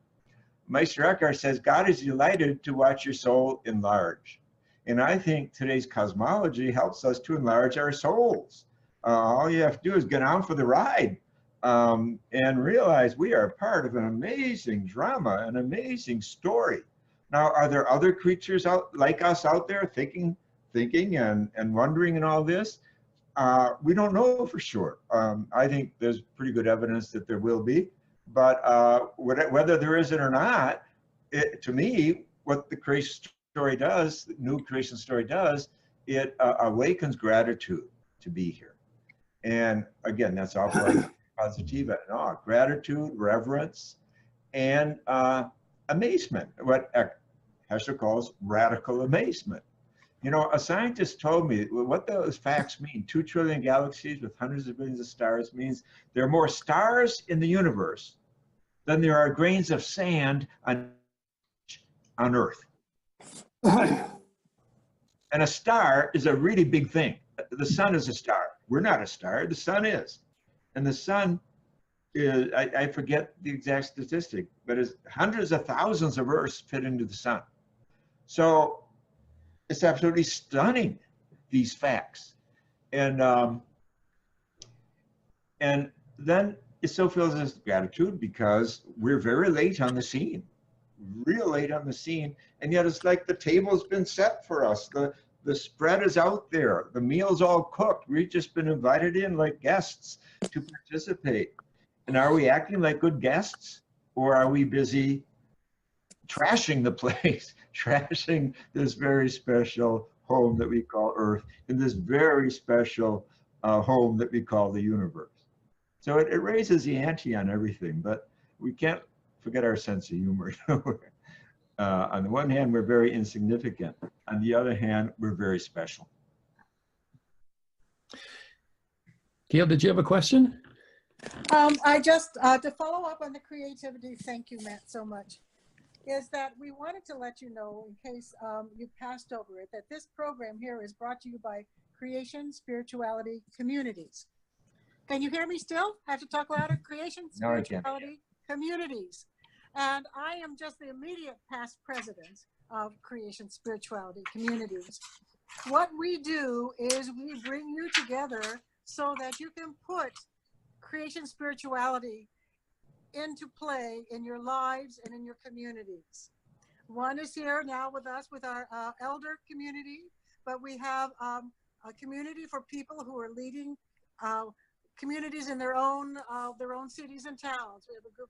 I: Meister Eckhart says, God is delighted to watch your soul enlarge. And I think today's cosmology helps us to enlarge our souls. All you have to do is get on for the ride and realize we are part of an amazing drama, an amazing story. Now, are there other creatures like us out there thinking and wondering and all this? We don't know for sure. I think there's pretty good evidence that there will be, but whether there isn't or not, to me, what the creation story does, the new creation story does, it awakens gratitude to be here. And again, that's all positiva and awe, gratitude, reverence, and amazement, what Heschel calls radical amazement. You know, a scientist told me what those facts mean. 2 trillion galaxies with hundreds of billions of stars means there are more stars in the universe than there are grains of sand on Earth. And a star is a really big thing. The sun is a star. We're not a star, the sun is. And the sun I forget the exact statistic, but it's hundreds of thousands of Earths fit into the sun. So it's absolutely stunning, these facts. And then it still fills us with gratitude because we're very late on the scene, real late on the scene. And yet it's like the table's been set for us. The spread is out there. The meal's all cooked. We've just been invited in like guests to participate. And are we acting like good guests, or are we busy trashing the place, trashing this very special home that we call Earth, and this very special home that we call the universe? So it raises the ante on everything, but we can't forget our sense of humor. On the one hand, we're very insignificant. On the other hand, we're very special.
C: Gail, did you have a question?
A: I just, to follow up on the creativity, thank you, Matt, so much, is that we wanted to let you know, in case you passed over it, that this program here is brought to you by Creation Spirituality Communities. Can you hear me still? I have to talk louder. Creation Spirituality Communities. And I am just the immediate past president of Creation Spirituality Communities. What we do is we bring you together so that you can put creation spirituality into play in your lives and in your communities. One is here now with us with our elder community, but we have a community for people who are leading communities in their own cities and towns. We have a group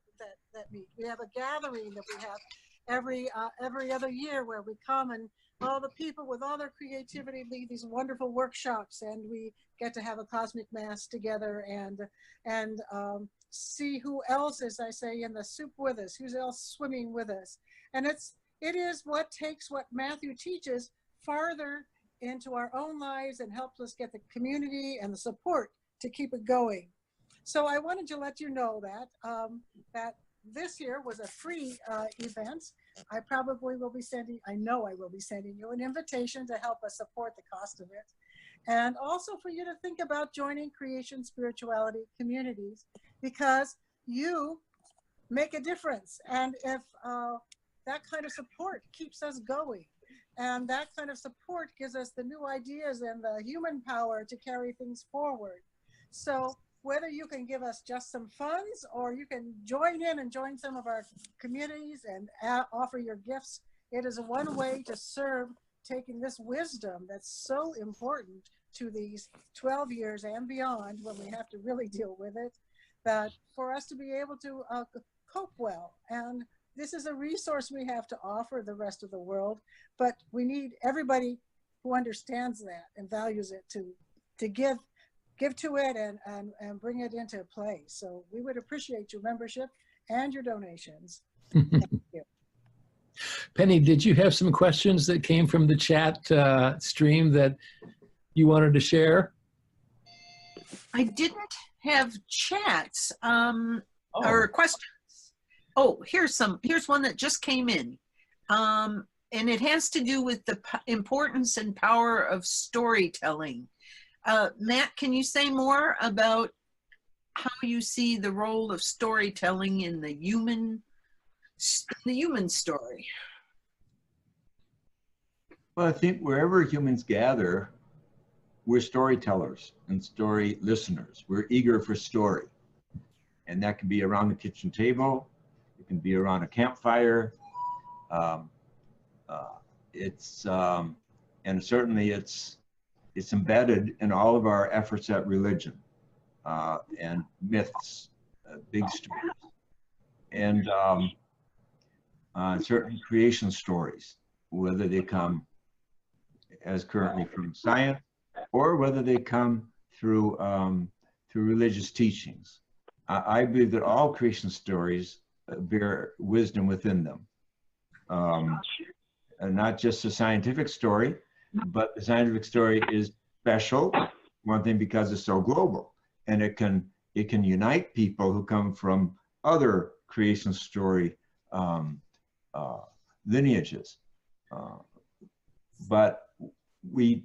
A: that meet. We have a gathering that we have every other year where we come and all the people with all their creativity lead these wonderful workshops, and we get to have a cosmic mass together and see who else, as I say, in the soup with us, who's else swimming with us. And it is what takes what Mathew teaches farther into our own lives and helps us get the community and the support to keep it going. So I wanted to let you know that that this year was a free event. I probably will be sending, I know I will be sending you an invitation to help us support the cost of it. And also for you to think about joining Creation Spirituality Communities, because you make a difference. And if that kind of support keeps us going, and that kind of support gives us the new ideas and the human power to carry things forward. So whether you can give us just some funds, or you can join in and join some of our communities and offer your gifts, it is one way to serve, taking this wisdom that's so important to these 12 years and beyond when we have to really deal with it, that for us to be able to cope well. And this is a resource we have to offer the rest of the world, but we need everybody who understands that and values it to give to it and bring it into play. So we would appreciate your membership and your donations. Thank you.
C: Penny, did you have some questions that came from the chat stream that you wanted to share?
H: I didn't have chats or questions. Oh, here's one that just came in. And it has to do with the importance and power of storytelling. Matt, can you say more about how you see the role of storytelling in the human story?
I: Well, I think wherever humans gather, we're storytellers and story listeners. We're eager for story. And that can be around the kitchen table. It can be around a campfire. And certainly it's embedded in all of our efforts at religion and myths, big stories, and certain creation stories, whether they come as currently from science or whether they come through religious teachings. I believe that all creation stories bear wisdom within them, and not just a scientific story. But the scientific story is special, one thing, because it's so global, and it can unite people who come from other creation story lineages. But we're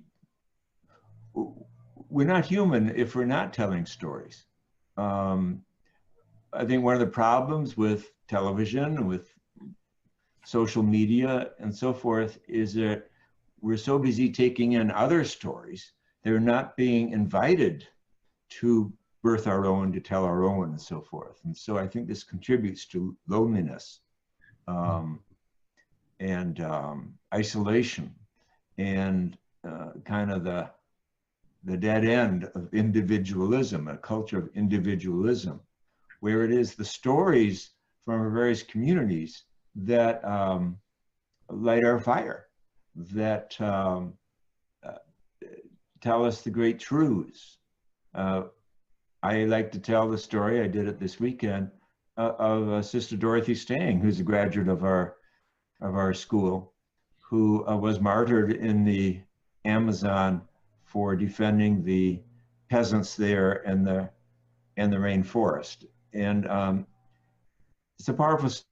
I: not human if we're not telling stories. I think one of the problems with television, with social media and so forth, is that we're so busy taking in other stories, they're not being invited to birth our own, to tell our own, and so forth. And so I think this contributes to loneliness and isolation and kind of the dead end of individualism, a culture of individualism, where it is the stories from our various communities that light our fire, that tell us the great truths. I like to tell the story, I did it this weekend, of Sister Dorothy Stang, who's a graduate of our school, who was martyred in the Amazon for defending the peasants there and the rainforest. And it's a powerful story.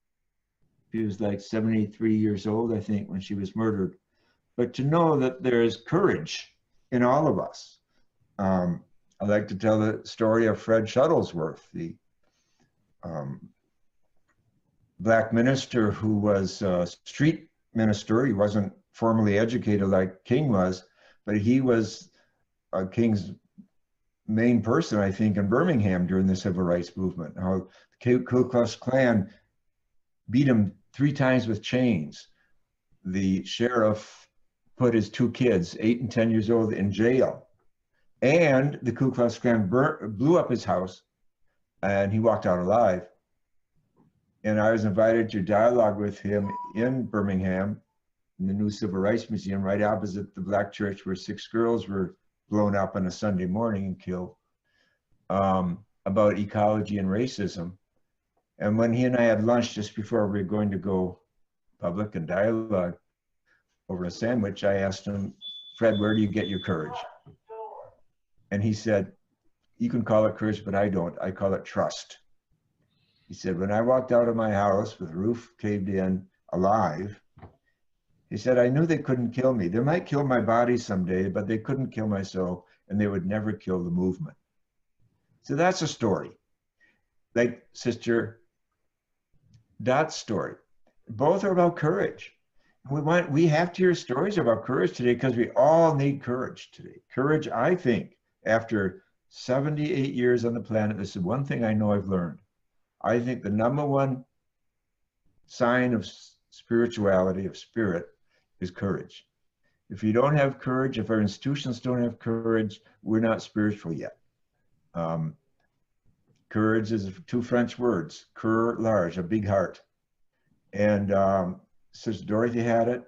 I: She was like 73 years old, I think, when she was murdered. But to know that there is courage in all of us. I like to tell the story of Fred Shuttlesworth, the black minister who was a street minister. He wasn't formally educated like King was, but he was King's main person, I think, in Birmingham during the Civil Rights Movement. How the Ku Klux Klan beat him 3 times with chains. The sheriff put his 2 kids, 8 and 10 years old, in jail. And the Ku Klux Klan blew up his house, and he walked out alive. And I was invited to dialogue with him in Birmingham, in the new Civil Rights Museum, right opposite the black church where 6 girls were blown up on a Sunday morning and killed, about ecology and racism. And when he and I had lunch just before we were going to go public and dialogue over a sandwich, I asked him, Fred, where do you get your courage? And he said, you can call it courage, but I don't. I call it trust. He said, when I walked out of my house with the roof caved in, alive, he said, I knew they couldn't kill me. They might kill my body someday, but they couldn't kill my soul, and they would never kill the movement. So that's a story. Like Sister Dot's story. Both are about courage. We have to hear stories about courage today because we all need courage today. Courage, I think, after 78 years on the planet, this is one thing I know I've learned. I think the #1 sign of spirituality, of spirit, is courage. If you don't have courage, if our institutions don't have courage, we're not spiritual yet. Courage is 2 French words, cœur large, a big heart. And Sister Dorothy had it,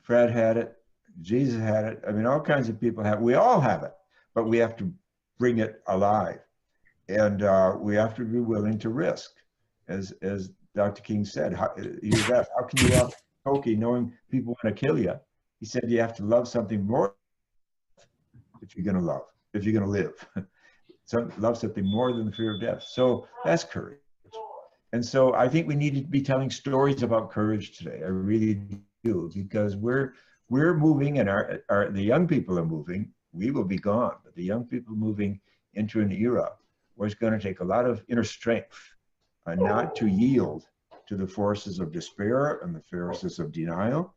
I: Fred had it, Jesus had it. I mean, all kinds of people have it. We all have it, but we have to bring it alive. And we have to be willing to risk. As Dr. King said, how can you love Toki knowing people want to kill you? He said you have to love something more if you're going to love, if you're going to live. Love something more than the fear of death. So that's courage. And so I think we need to be telling stories about courage today. I really do, because we're moving, and the young people are moving. We will be gone, but the young people moving into an era where it's going to take a lot of inner strength, not to yield to the forces of despair and the forces of denial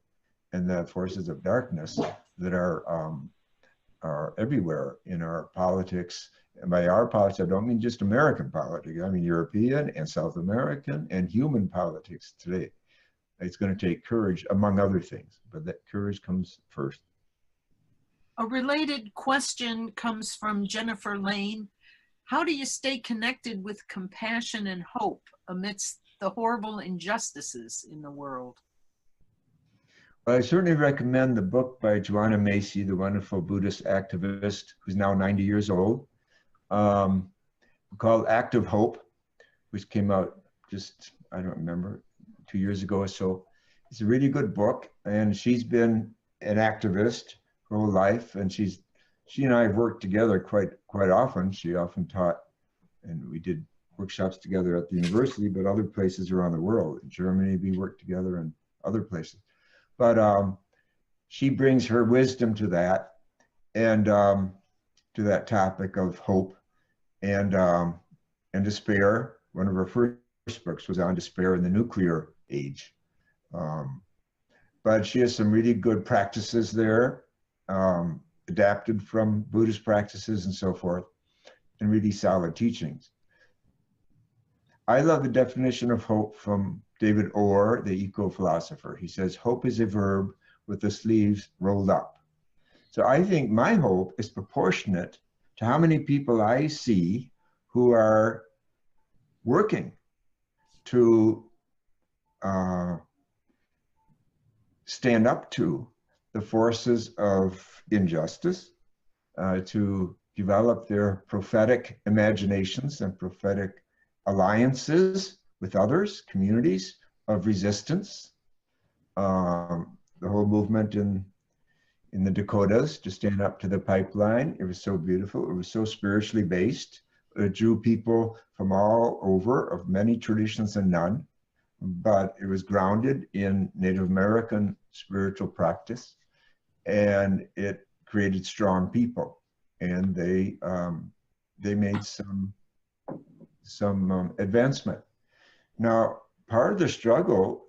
I: and the forces of darkness that are everywhere in our politics. And by our politics, I don't mean just American politics. I mean European and South American and human politics today. It's going to take courage, among other things, but that courage comes first.
H: A related question comes from Jennifer Lane. How do you stay connected with compassion and hope amidst the horrible injustices in the world?
I: Well, I certainly recommend the book by Joanna Macy, the wonderful Buddhist activist who's now 90 years old, called Act of Hope, which came out just, I don't remember, 2 years ago or so. It's a really good book, and she's been an activist her whole life, and she and I have worked together quite often. She often taught, and we did workshops together at the university, but other places around the world. In Germany, we worked together, and other places. But she brings her wisdom to that, and to that topic of hope. And and despair. One of her first books was on despair in the nuclear age. But she has some really good practices there, adapted from Buddhist practices and so forth, and really solid teachings. I love the definition of hope from David Orr, the eco-philosopher. He says, hope is a verb with the sleeves rolled up. So I think my hope is proportionate to how many people I see who are working to stand up to the forces of injustice, to develop their prophetic imaginations and prophetic alliances with others, communities of resistance. The whole movement in the Dakotas to stand up to the pipeline, it was so beautiful. It was so spiritually based. It drew people from all over, of many traditions and none, but it was grounded in Native American spiritual practice, and it created strong people, and they made some advancement. Now, part of the struggle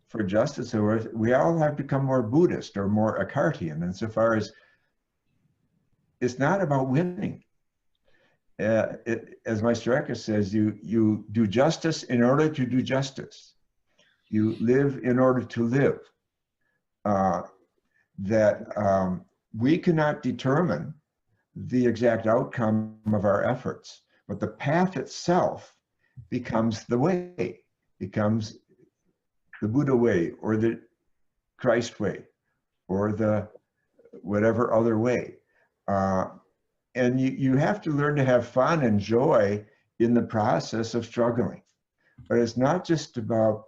I: for justice, we all have become more Buddhist or more Eckartian, insofar as it's not about winning. As Meister Eckhart says, you do justice in order to do justice. You live in order to live. We cannot determine the exact outcome of our efforts, but the path itself becomes the way, becomes the Buddha way, or the Christ way, or the whatever other way. And you have to learn to have fun and joy in the process of struggling. But it's not just about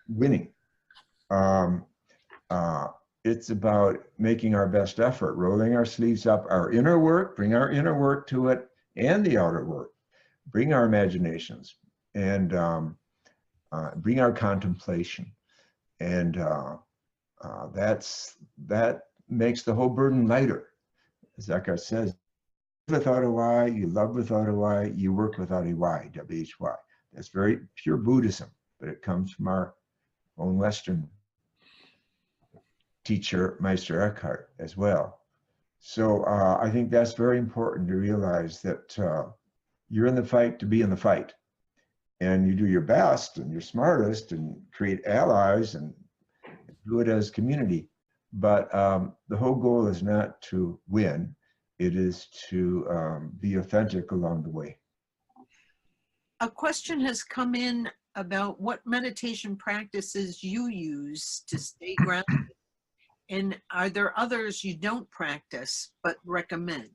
I: winning. It's about making our best effort, rolling our sleeves up, our inner work, bring our inner work to it, and the outer work. Bring our imaginations, and bring our contemplation. And that makes the whole burden lighter. As Eckhart says, without a why, you love without a why, you work without a why, W-H-Y. That's very pure Buddhism, but it comes from our own Western teacher, Meister Eckhart, as well. So I think that's very important to realize that you're in the fight to be in the fight. And you do your best and your smartest and create allies and do it as community. But the whole goal is not to win. It is to be authentic along the way.
H: A question has come in about what meditation practices you use to stay grounded. And are there others you don't practice but recommend?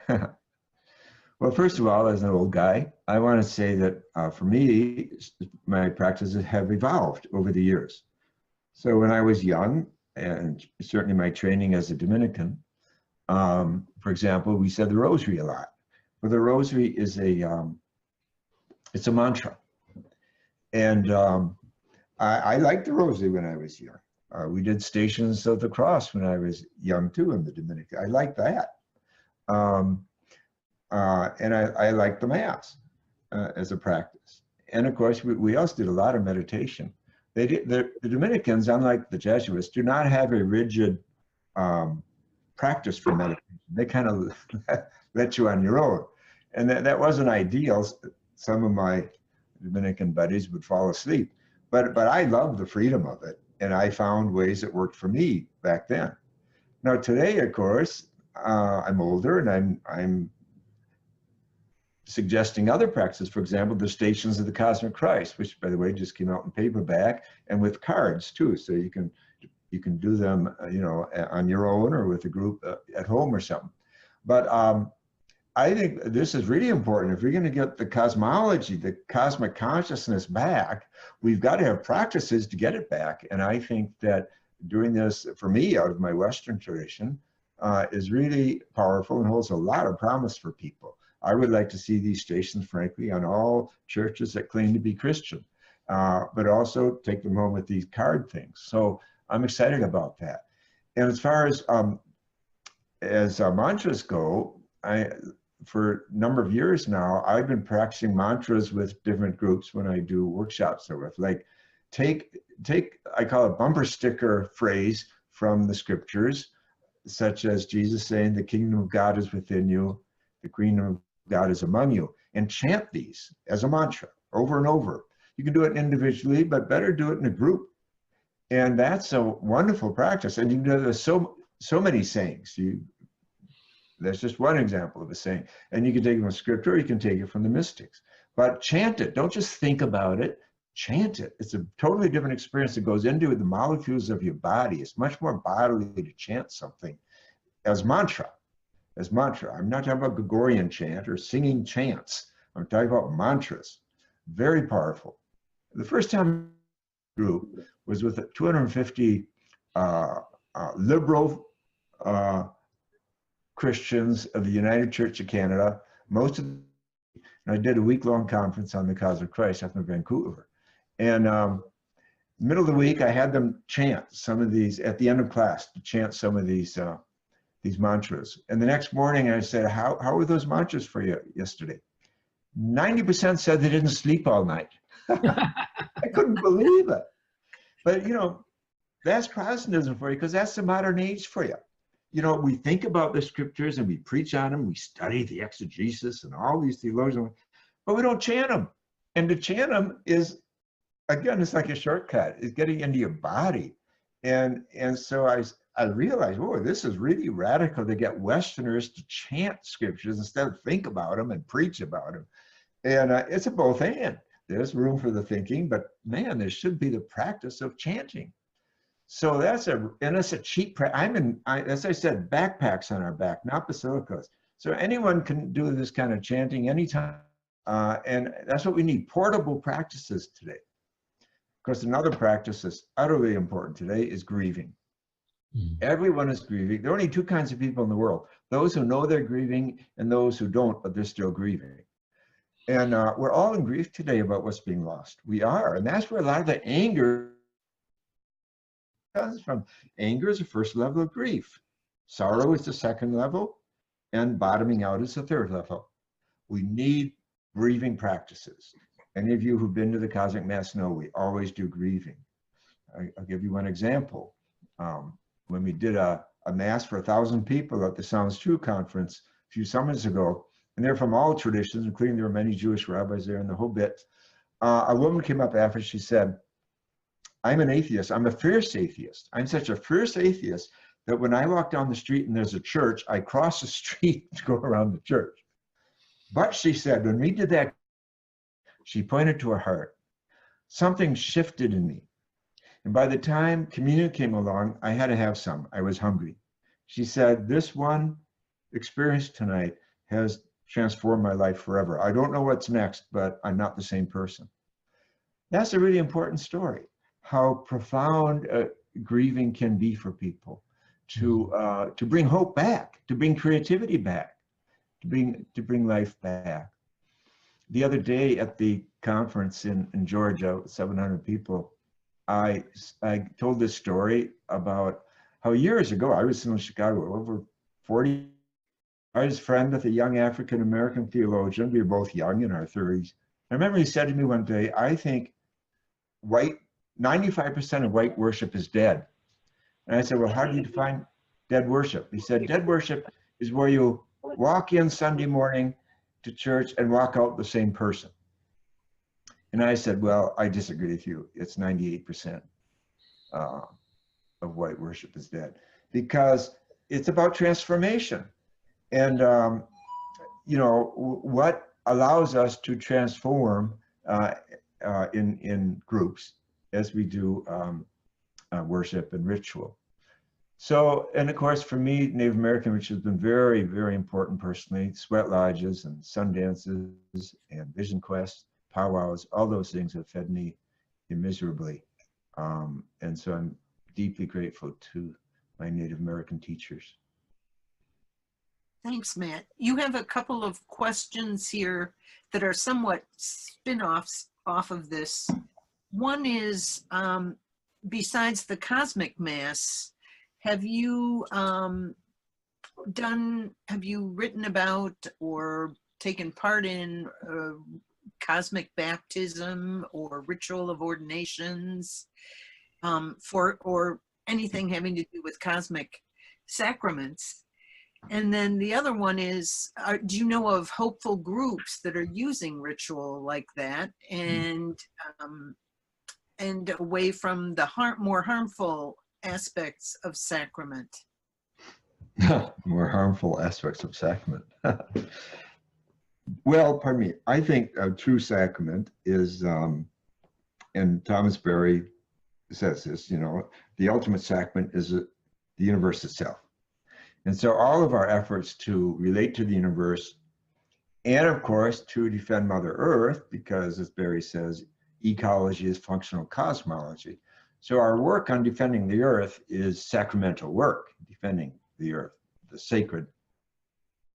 I: Well, first of all, as an old guy, I want to say that for me, my practices have evolved over the years. So when I was young, and certainly my training as a Dominican, for example, we said the rosary a lot. Well, the rosary is it's a mantra. And I liked the rosary when I was young. We did Stations of the Cross when I was young too in the Dominican. I liked that. And I liked the Mass as a practice. And of course, we also did a lot of meditation. The Dominicans, unlike the Jesuits, do not have a rigid practice for meditation. They kind of let you on your own. And that wasn't ideal. Some of my Dominican buddies would fall asleep. But I loved the freedom of it. And I found ways that worked for me back then. Now today, of course, I'm older and I'm suggesting other practices. For example, the Stations of the Cosmic Christ, which by the way, just came out in paperback and with cards too. So you can do them, on your own or with a group at home or something. But I think this is really important. If we're going to get the cosmology, the cosmic consciousness back, we've got to have practices to get it back. And I think that doing this, for me, out of my Western tradition, is really powerful and holds a lot of promise for people. I would like to see these stations, frankly, on all churches that claim to be Christian, but also take them home with these card things. So I'm excited about that. And as far as mantras go, for a number of years now, I've been practicing mantras with different groups when I do workshops or with, like, take, I call it bumper sticker phrase from the scriptures, such as Jesus saying, the kingdom of God is within you, the kingdom of God is among you, and chant these as a mantra over and over. You can do it individually, but better do it in a group. And that's a wonderful practice. And you know, there's so many sayings. That's just one example of a saying. And you can take it from scripture, or you can take it from the mystics. But chant it. Don't just think about it. Chant it. It's a totally different experience that goes into the molecules of your body. It's much more bodily to chant something as mantra. As mantra. I'm not talking about Gregorian chant or singing chants. I'm talking about mantras. Very powerful. The first time I group was with 250 liberal Christians of the United Church of Canada. Most of them, and I did a week-long conference on the cause of Christ up in Vancouver. And middle of the week, I had them chant some of these at the end of class, to chant some of these mantras. And the next morning, I said, how were those mantras for you yesterday? 90% said they didn't sleep all night. I couldn't believe it. But, you know, that's Protestantism for you, because that's the modern age for you. You know, we think about the scriptures and we preach on them. We study the exegesis and all these theologians, but we don't chant them. And to chant them is, again, it's like a shortcut. It's getting into your body. And so I realized, oh, this is really radical to get Westerners to chant scriptures instead of think about them and preach about them. And it's a both and. There's room for the thinking, but man, there should be the practice of chanting. So that's it's a cheap, as I said, backpacks on our back, not basilicas. So anyone can do this kind of chanting anytime. And that's what we need, portable practices today. Of course, another practice that's utterly important today is grieving. Everyone is grieving. There are only two kinds of people in the world: those who know they're grieving and those who don't, but they're still grieving. And we're all in grief today about what's being lost. We are, and that's where a lot of the anger comes from. Anger is the first level of grief. Sorrow is the second level, and bottoming out is the third level. We need grieving practices. Any of you who've been to the Cosmic Mass know we always do grieving. I'll give you one example. When we did a Mass for 1,000 people at the Sounds True conference a few summers ago, and they're from all traditions, including there were many Jewish rabbis there and the whole bit. A woman came up after, she said, I'm an atheist. I'm a fierce atheist. I'm such a fierce atheist that when I walk down the street and there's a church, I cross the street to go around the church. But she said, when we did that, she pointed to her heart. Something shifted in me. And by the time communion came along, I had to have some. I was hungry. She said, this one experience tonight has transformed my life forever. I don't know what's next, but I'm not the same person. That's a really important story, how profound grieving can be for people, to bring hope back, to bring creativity back, to bring life back. The other day at the conference in Georgia, 700 people, I told this story about how years ago, I was in Chicago, over 40. I was a friend with a young African-American theologian. We were both young, in our 30s. I remember he said to me one day, I think 95% of white worship is dead. And I said, well, how do you define dead worship? He said, dead worship is where you walk in Sunday morning to church and walk out the same person. And I said, well, I disagree with you. It's 98% of white worship is dead, because it's about transformation. And, you know, what allows us to transform in groups as we do worship and ritual. So, and of course, for me, Native American, which has been very, very important personally, sweat lodges and sun dances and vision quests, powwows, all those things have fed me immeasurably. And so I'm deeply grateful to my Native American teachers.
H: Thanks, Matt. You have a couple of questions here that are somewhat spin-offs off of this. One is, besides the Cosmic Mass, have you have you written about or taken part in cosmic baptism or ritual of ordinations, or anything having to do with cosmic sacraments? And then the other one is, do you know of hopeful groups that are using ritual like that and away from the more harmful aspects of sacrament?
I: More harmful aspects of sacrament. Well, pardon me. I think a true sacrament is, and Thomas Berry says this, you know, the ultimate sacrament is the universe itself. And so all of our efforts to relate to the universe, and of course to defend Mother Earth, because as Berry says, ecology is functional cosmology. So our work on defending the earth is sacramental work, defending the earth, the sacred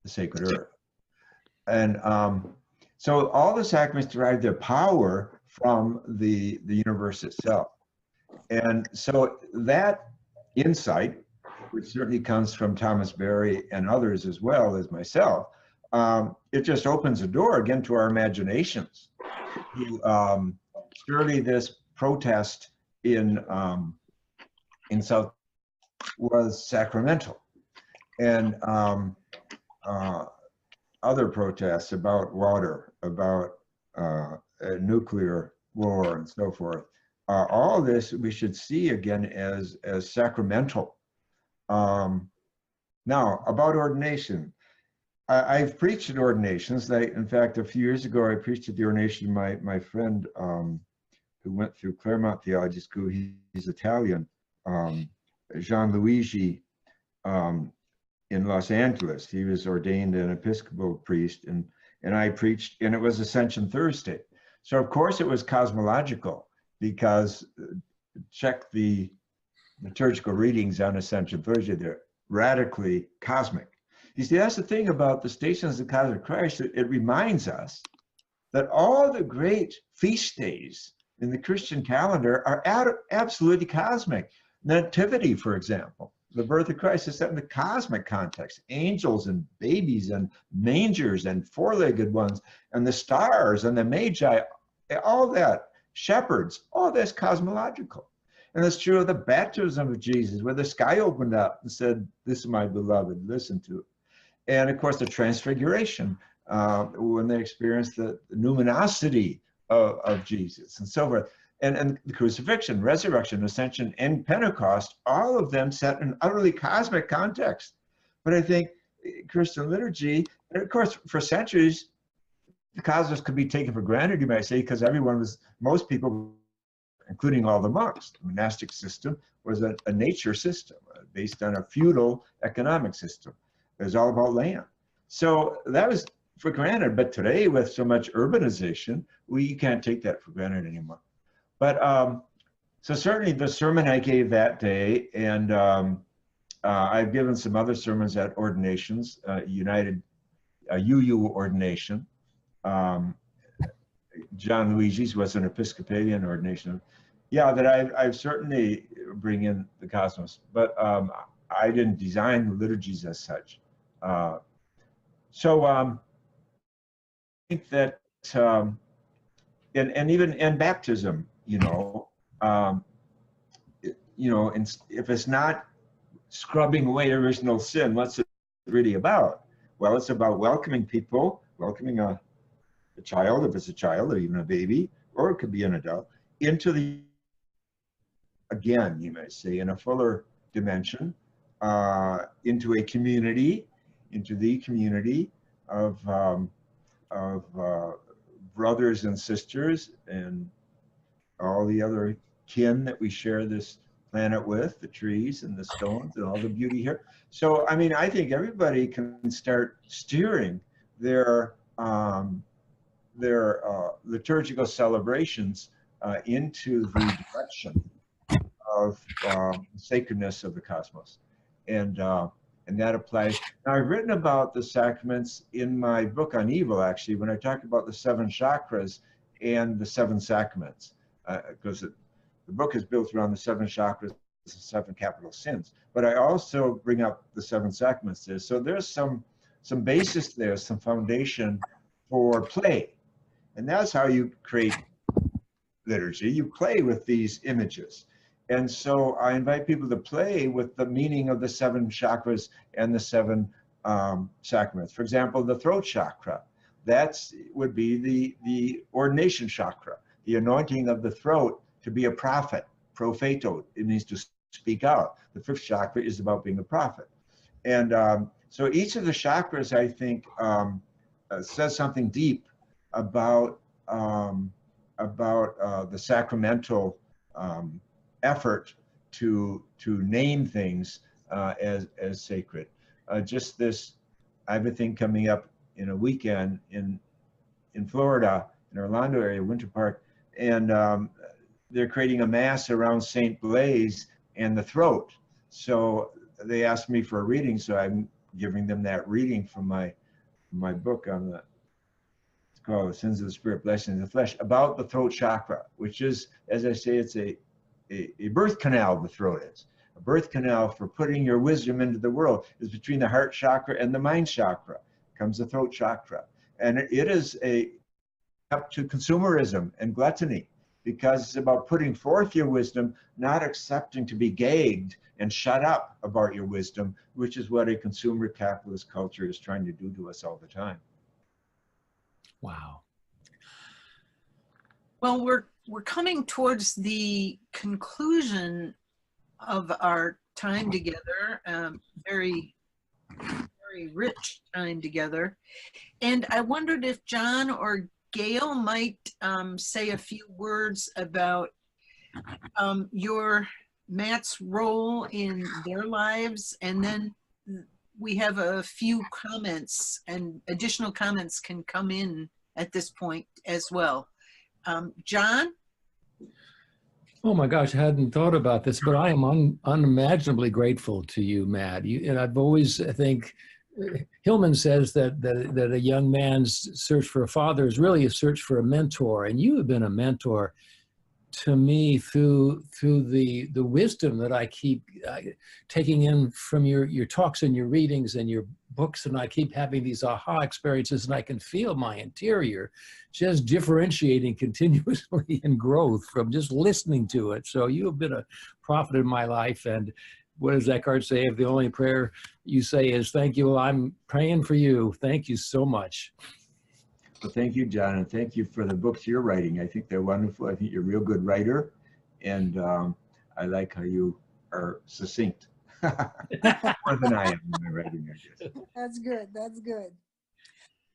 I: earth. And so all the sacraments derive their power from the universe itself. And so that insight, which certainly comes from Thomas Berry and others as well as myself, it just opens the door again to our imaginations. Surely this protest in South was sacramental, and other protests about water, about nuclear war, and so forth. All of this we should see again as sacramental. Now, about ordination. I've preached at ordinations. In fact, a few years ago, I preached at the ordination of my friend who went through Claremont Theology School. He's Italian, Gianluigi, in Los Angeles. He was ordained an Episcopal priest, and I preached, and it was Ascension Thursday. So of course it was cosmological, because check the liturgical readings on Ascension Thursday, they're radically cosmic. You see, that's the thing about the Stations of the Cosmic Christ. It reminds us that all the great feast days in the Christian calendar are absolutely cosmic. Nativity, for example, the birth of Christ is set in the cosmic context. Angels and babies and mangers and four-legged ones and the stars and the magi, all that, shepherds, all that's cosmological. And it's true of the baptism of Jesus, where the sky opened up and said, "This is my beloved, listen to it." And of course, the transfiguration, when they experienced the numinosity of Jesus and so forth. And the crucifixion, resurrection, ascension, and Pentecost, all of them set in utterly cosmic context. But I think Christian liturgy, and of course, for centuries, the cosmos could be taken for granted, you might say, because most people, including all the monks, the monastic system was a nature system based on a feudal economic system. It was all about land. So that was for granted. But today, with so much urbanization, you can't take that for granted anymore. But so certainly the sermon I gave that day, and I've given some other sermons at ordinations, UU ordination. John Luigi's was an Episcopalian ordination. Yeah, that I've certainly bring in the cosmos, but I didn't design the liturgies as such. So I think that, and even in baptism, if it's not scrubbing away original sin, what's it really about? Well, it's about welcoming people, welcoming a child, if it's a child or even a baby, or it could be an adult, into the, again, you might say, in a fuller dimension, into a community, into the community of brothers and sisters and all the other kin that we share this planet with, the trees and the stones and all the beauty here. So, I mean, I think everybody can start steering their liturgical celebrations into the direction of sacredness of the cosmos. And that applies. Now, I've written about the sacraments in my book on evil, actually, when I talk about the 7 chakras and the 7 sacraments, because the book is built around the 7 chakras 7 capital sins. But I also bring up the 7 sacraments there. So there's some basis there, some foundation for play. And that's how you create liturgy. You play with these images. And so I invite people to play with the meaning of the 7 chakras and the 7 sacraments. For example, the throat chakra, would be the ordination chakra, the anointing of the throat to be a prophet, propheto. It means to speak out. The 5th chakra is about being a prophet. And so each of the chakras, I think, says something deep about the sacramental effort to name things as sacred. Just this, I have a thing coming up in a weekend in Florida, in Orlando area, Winter Park, and they're creating a mass around St. Blaise and the throat. So they asked me for a reading, so I'm giving them that reading from my book on the, it's called The Sins of the Spirit, Blessings of the Flesh, about the throat chakra, which is, as I say, it's a birth canal, the throat is. A birth canal for putting your wisdom into the world is between the heart chakra and the mind chakra. Comes the throat chakra. And it is up to consumerism and gluttony, because it's about putting forth your wisdom, not accepting to be gagged and shut up about your wisdom, which is what a consumer capitalist culture is trying to do to us all the time.
C: Wow.
H: Well, we're coming towards the conclusion of our time together, very rich time together. And I wondered if John or Gail might say a few words about Matt's role in their lives, and then we have a few comments, and additional comments can come in at this point as well. John?
C: Oh my gosh, I hadn't thought about this, but I am unimaginably grateful to you, Matt. And I've always, I think, Hillman says that a young man's search for a father is really a search for a mentor, and you have been a mentor to me through the wisdom that I keep taking in from your talks and your readings and your books, and I keep having these aha experiences, and I can feel my interior just differentiating continuously in growth from just listening to it. So you have been a prophet in my life, and what does Eckhart say? If the only prayer you say is thank you, well, I'm praying for you. Thank you so much.
I: Well, thank you, John, and thank you for the books you're writing. I think they're wonderful. I think you're a real good writer, and I like how you are succinct. More than I am in my writing, I guess.
A: That's good. That's good.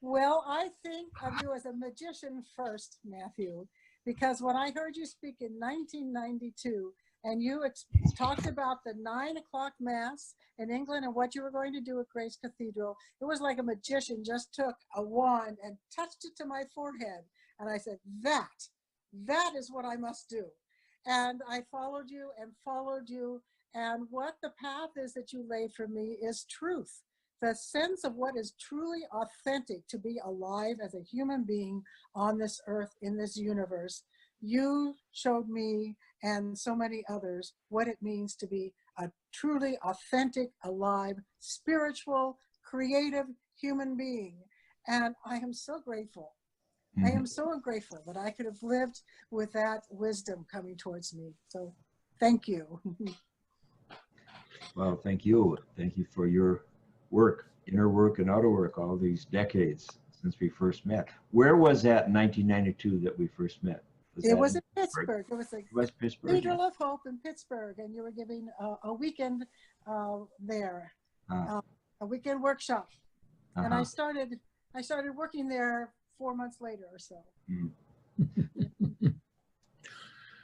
A: Well, I think of you as a magician first, Matthew, because when I heard you speak in 1992, and you talked about the 9 o'clock Mass in England and what you were going to do at Grace Cathedral, it was like a magician just took a wand and touched it to my forehead. And I said, that is what I must do. And I followed you. And what the path is that you laid for me is truth. The sense of what is truly authentic to be alive as a human being on this earth, in this universe. You showed me and so many others what it means to be a truly authentic, alive, spiritual, creative human being. And I am so grateful. I am so grateful that I could have lived with that wisdom coming towards me. So thank you.
I: Well, thank you. Thank you for your work, inner work and outer work, all these decades since we first met. Where was that in 1992 that we first met?
A: It was in Pittsburgh. It was
I: West Pittsburgh.
A: Cathedral of Hope in Pittsburgh, and you were giving a weekend there, a weekend workshop. And I started working there 4 months later or so.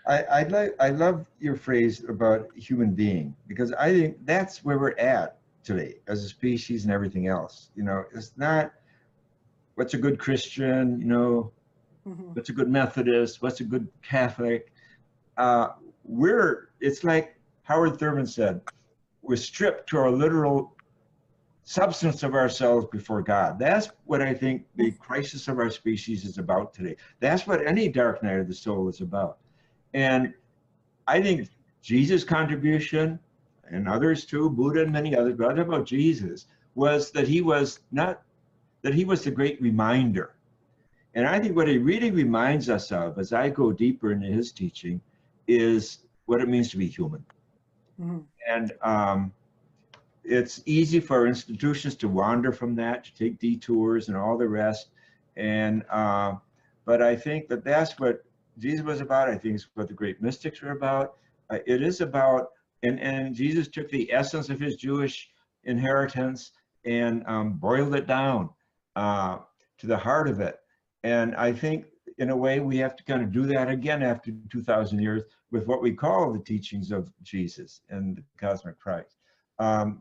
I: I love your phrase about human being, because I think that's where we're at today as a species and everything else. You know, it's not what's a good Christian, you know, what's a good Methodist, what's a good Catholic. It's like Howard Thurman said, we're stripped to our literal substance of ourselves before God. That's what I think the crisis of our species is about today. That's what any dark night of the soul is about. And I think Jesus' contribution, and others too, Buddha and many others, but about Jesus, was that he was the great reminder. And I think what he really reminds us of, as I go deeper into his teaching, is what it means to be human.
A: Mm-hmm.
I: And it's easy for our institutions to wander from that, to take detours and all the rest. And but I think that that's what Jesus was about. I think it's what the great mystics were about. It is about, and Jesus took the essence of his Jewish inheritance and boiled it down to the heart of it. And I think, in a way, we have to kind of do that again after 2,000 years with what we call the teachings of Jesus and the cosmic Christ. And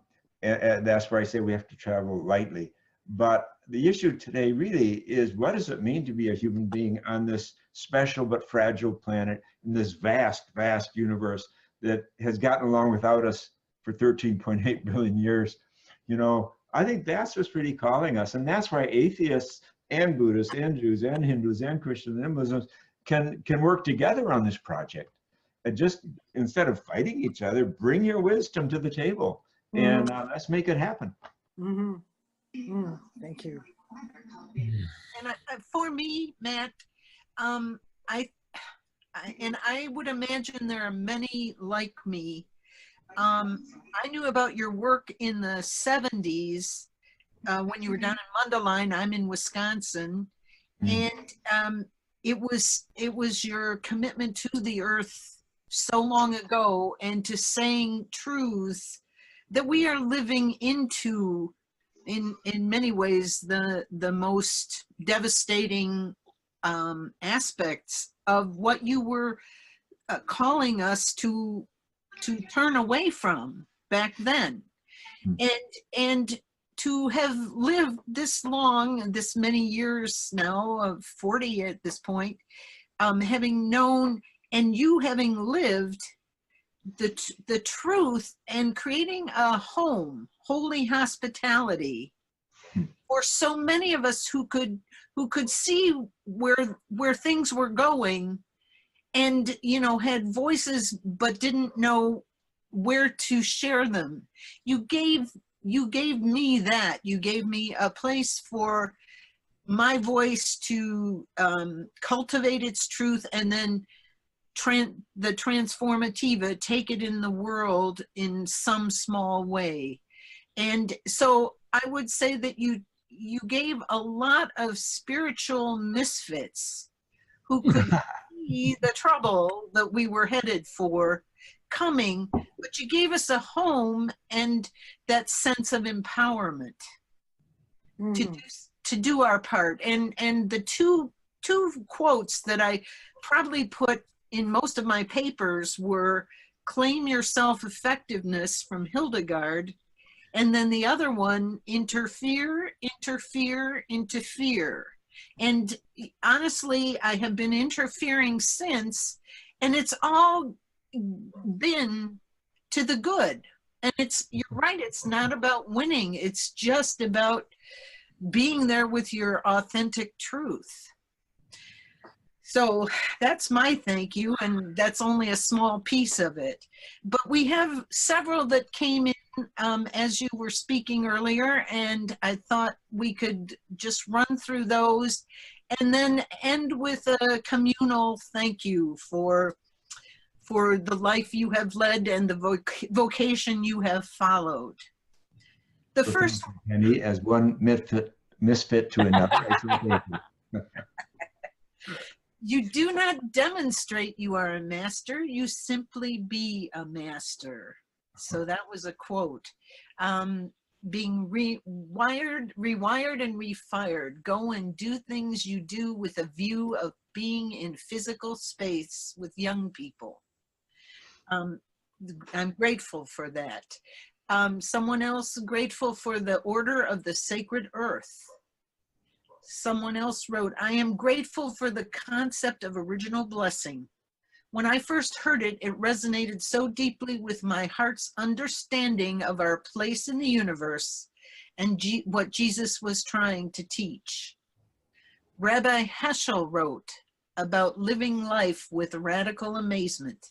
I: that's where I say we have to travel lightly. But the issue today really is, what does it mean to be a human being on this special but fragile planet in this vast, vast universe that has gotten along without us for 13.8 billion years? You know, I think that's what's really calling us. And that's why atheists and Buddhists and Jews and Hindus and Christians and Muslims can work together on this project. And just, instead of fighting each other, bring your wisdom to the table. And let's make it happen.
A: Mm-hmm. Mm, thank you.
H: And for me, Matt, I would imagine there are many like me. I knew about your work in the 70s when you were down in Mundelein. I'm in Wisconsin, and it was your commitment to the earth so long ago, and to saying truths that we are living into, in many ways, the most devastating aspects of what you were calling us to turn away from back then. And to have lived this long, this many years now, of 40 at this point, having known, and you having lived the truth, and creating a home, holy hospitality, for so many of us who could see where things were going, and had voices but didn't know where to share them. You gave me that. You gave me a place for my voice to cultivate its truth, and then the transformativa, take it in the world in some small way. And so I would say that you gave a lot of spiritual misfits who could see the trouble that we were headed for coming, but you gave us a home and that sense of empowerment to do our part. And the two quotes that I probably put in most of my papers were "Claim Your Self-Effectiveness" from Hildegard, and then the other one, "Interfere, interfere, interfere." And honestly, I have been interfering since, and it's all been to the good. And you're right, it's not about winning. It's just about being there with your authentic truth. So that's my thank you, and that's only a small piece of it. But we have several that came in as you were speaking earlier, and I thought we could just run through those and then end with a communal thank you for the life you have led and the vocation you have followed. The first,
I: Penny, as one misfit to another.
H: You do not demonstrate you are a master, you simply be a master. So that was a quote. Being rewired and refired. Go and do things you do with a view of being in physical space with young people. I'm grateful for that. Someone else grateful for the order of the sacred earth. Someone else wrote, I am grateful for the concept of original blessing. When I first heard it, it resonated so deeply with my heart's understanding of our place in the universe and what Jesus was trying to teach. Rabbi Heschel wrote about living life with radical amazement.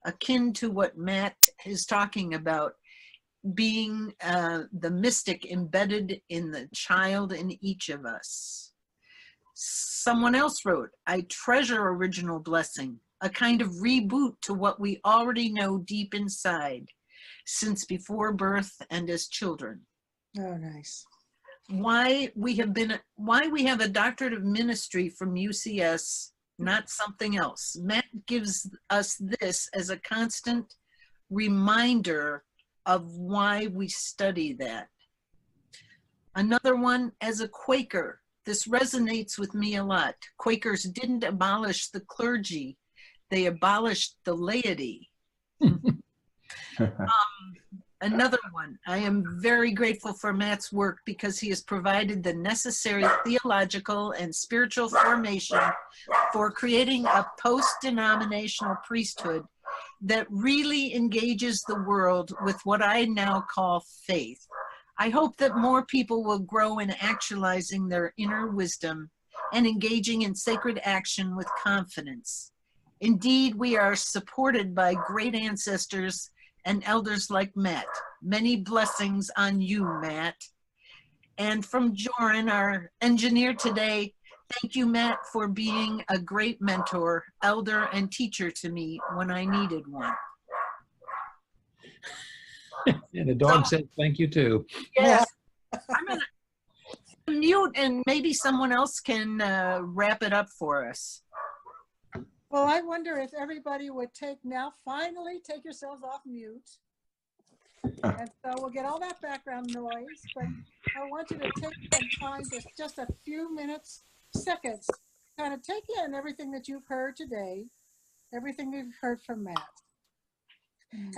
H: akin to what Matt is talking about, being the mystic embedded in the child in each of us. Someone else wrote, I treasure original blessing, a kind of reboot to what we already know deep inside, since before birth and as children.
A: Oh, nice.
H: Why we have a doctorate of ministry from UCS, not something else. Matt gives us this as a constant reminder of why we study that. Another one, as a Quaker, this resonates with me a lot. Quakers didn't abolish the clergy, they abolished the laity. Another one, I am very grateful for Matt's work because he has provided the necessary theological and spiritual formation for creating a post-denominational priesthood that really engages the world with what I now call faith. I hope that more people will grow in actualizing their inner wisdom and engaging in sacred action with confidence. Indeed, we are supported by great ancestors and elders like Matt. Many blessings on you, Matt. And from Joran, our engineer today, thank you, Matt, for being a great mentor, elder, and teacher to me when I needed one.
C: And the dog says thank you too.
H: Yes. I'm going to mute and maybe someone else can wrap it up for us.
A: Well, I wonder if everybody would finally take yourselves off mute. And so we'll get all that background noise, but I want you to take some time, just a few minutes, seconds, kind of take in everything that you've heard today, everything you've heard from Matt.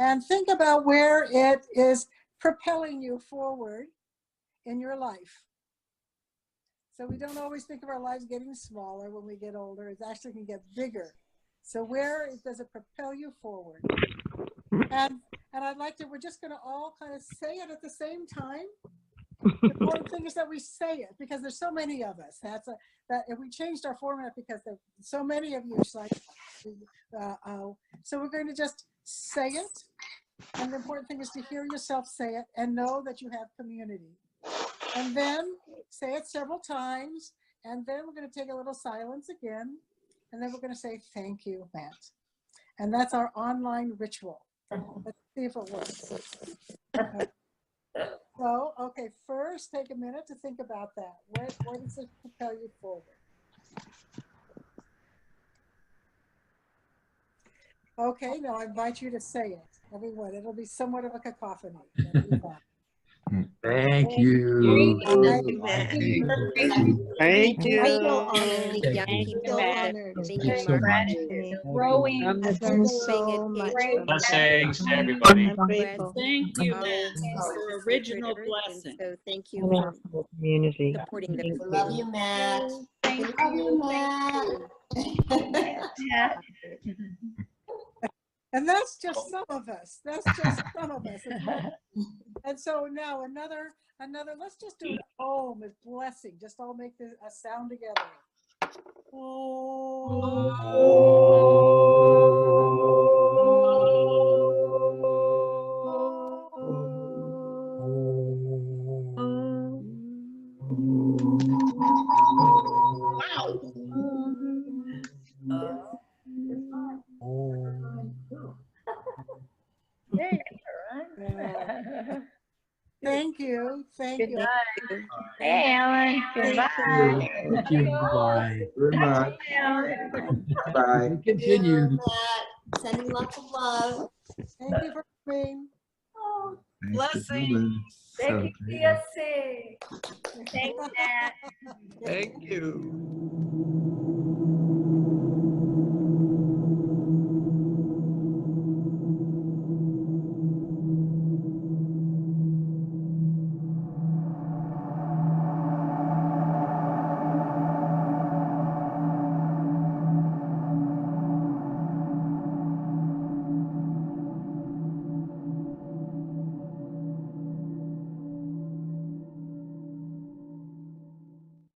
A: And think about where it is propelling you forward in your life. So we don't always think of our lives getting smaller when we get older. It actually can get bigger. So where does it propel you forward? And we're just going to all kind of say it at the same time. The important thing is that we say it because there's so many of us. That if we changed our format because there's so many of you. So we're going to just say it. And the important thing is to hear yourself say it and know that you have community. And then say it several times. And then we're going to take a little silence again. And then we're going to say, thank you, Matt. And that's our online ritual. Let's see if it works. So, okay, first take a minute to think about that. Where does it propel you forward? Okay, now I invite you to say it, everyone. It'll be somewhat of a cacophony. That'll be fun.
C: Thank you.
B: Thank you, Matt.
E: Thank you.
B: I'm so honored.
C: Thank
B: I'm
C: you.
B: so honored.
C: Thank you so much.
D: Growing.
F: I've learned so much from
J: Blessings to everybody.
F: I'm grateful.
D: Thank you,
F: Our
D: Matt,
F: role
D: for
F: is
D: original
F: sacred earth, and
D: blessing.
F: So thank you for
E: Community.
F: supporting the
E: Thank
F: community.
E: you.
F: You,
E: Matt.
F: Love you, Matt.
A: And that's just some of us. That's just some of us. And so now another, let's just do an om with blessing. Just all make a sound together. Thank you. Thank you.
K: Hey, Ellen. Goodbye.
C: Thank you. Bye.
I: Good night. Bye.
C: Continued.
F: Sending lots of love.
A: Thank you for coming.
H: Blessings.
K: Thank you, CSC. Thanks, Matt.
E: Thank you.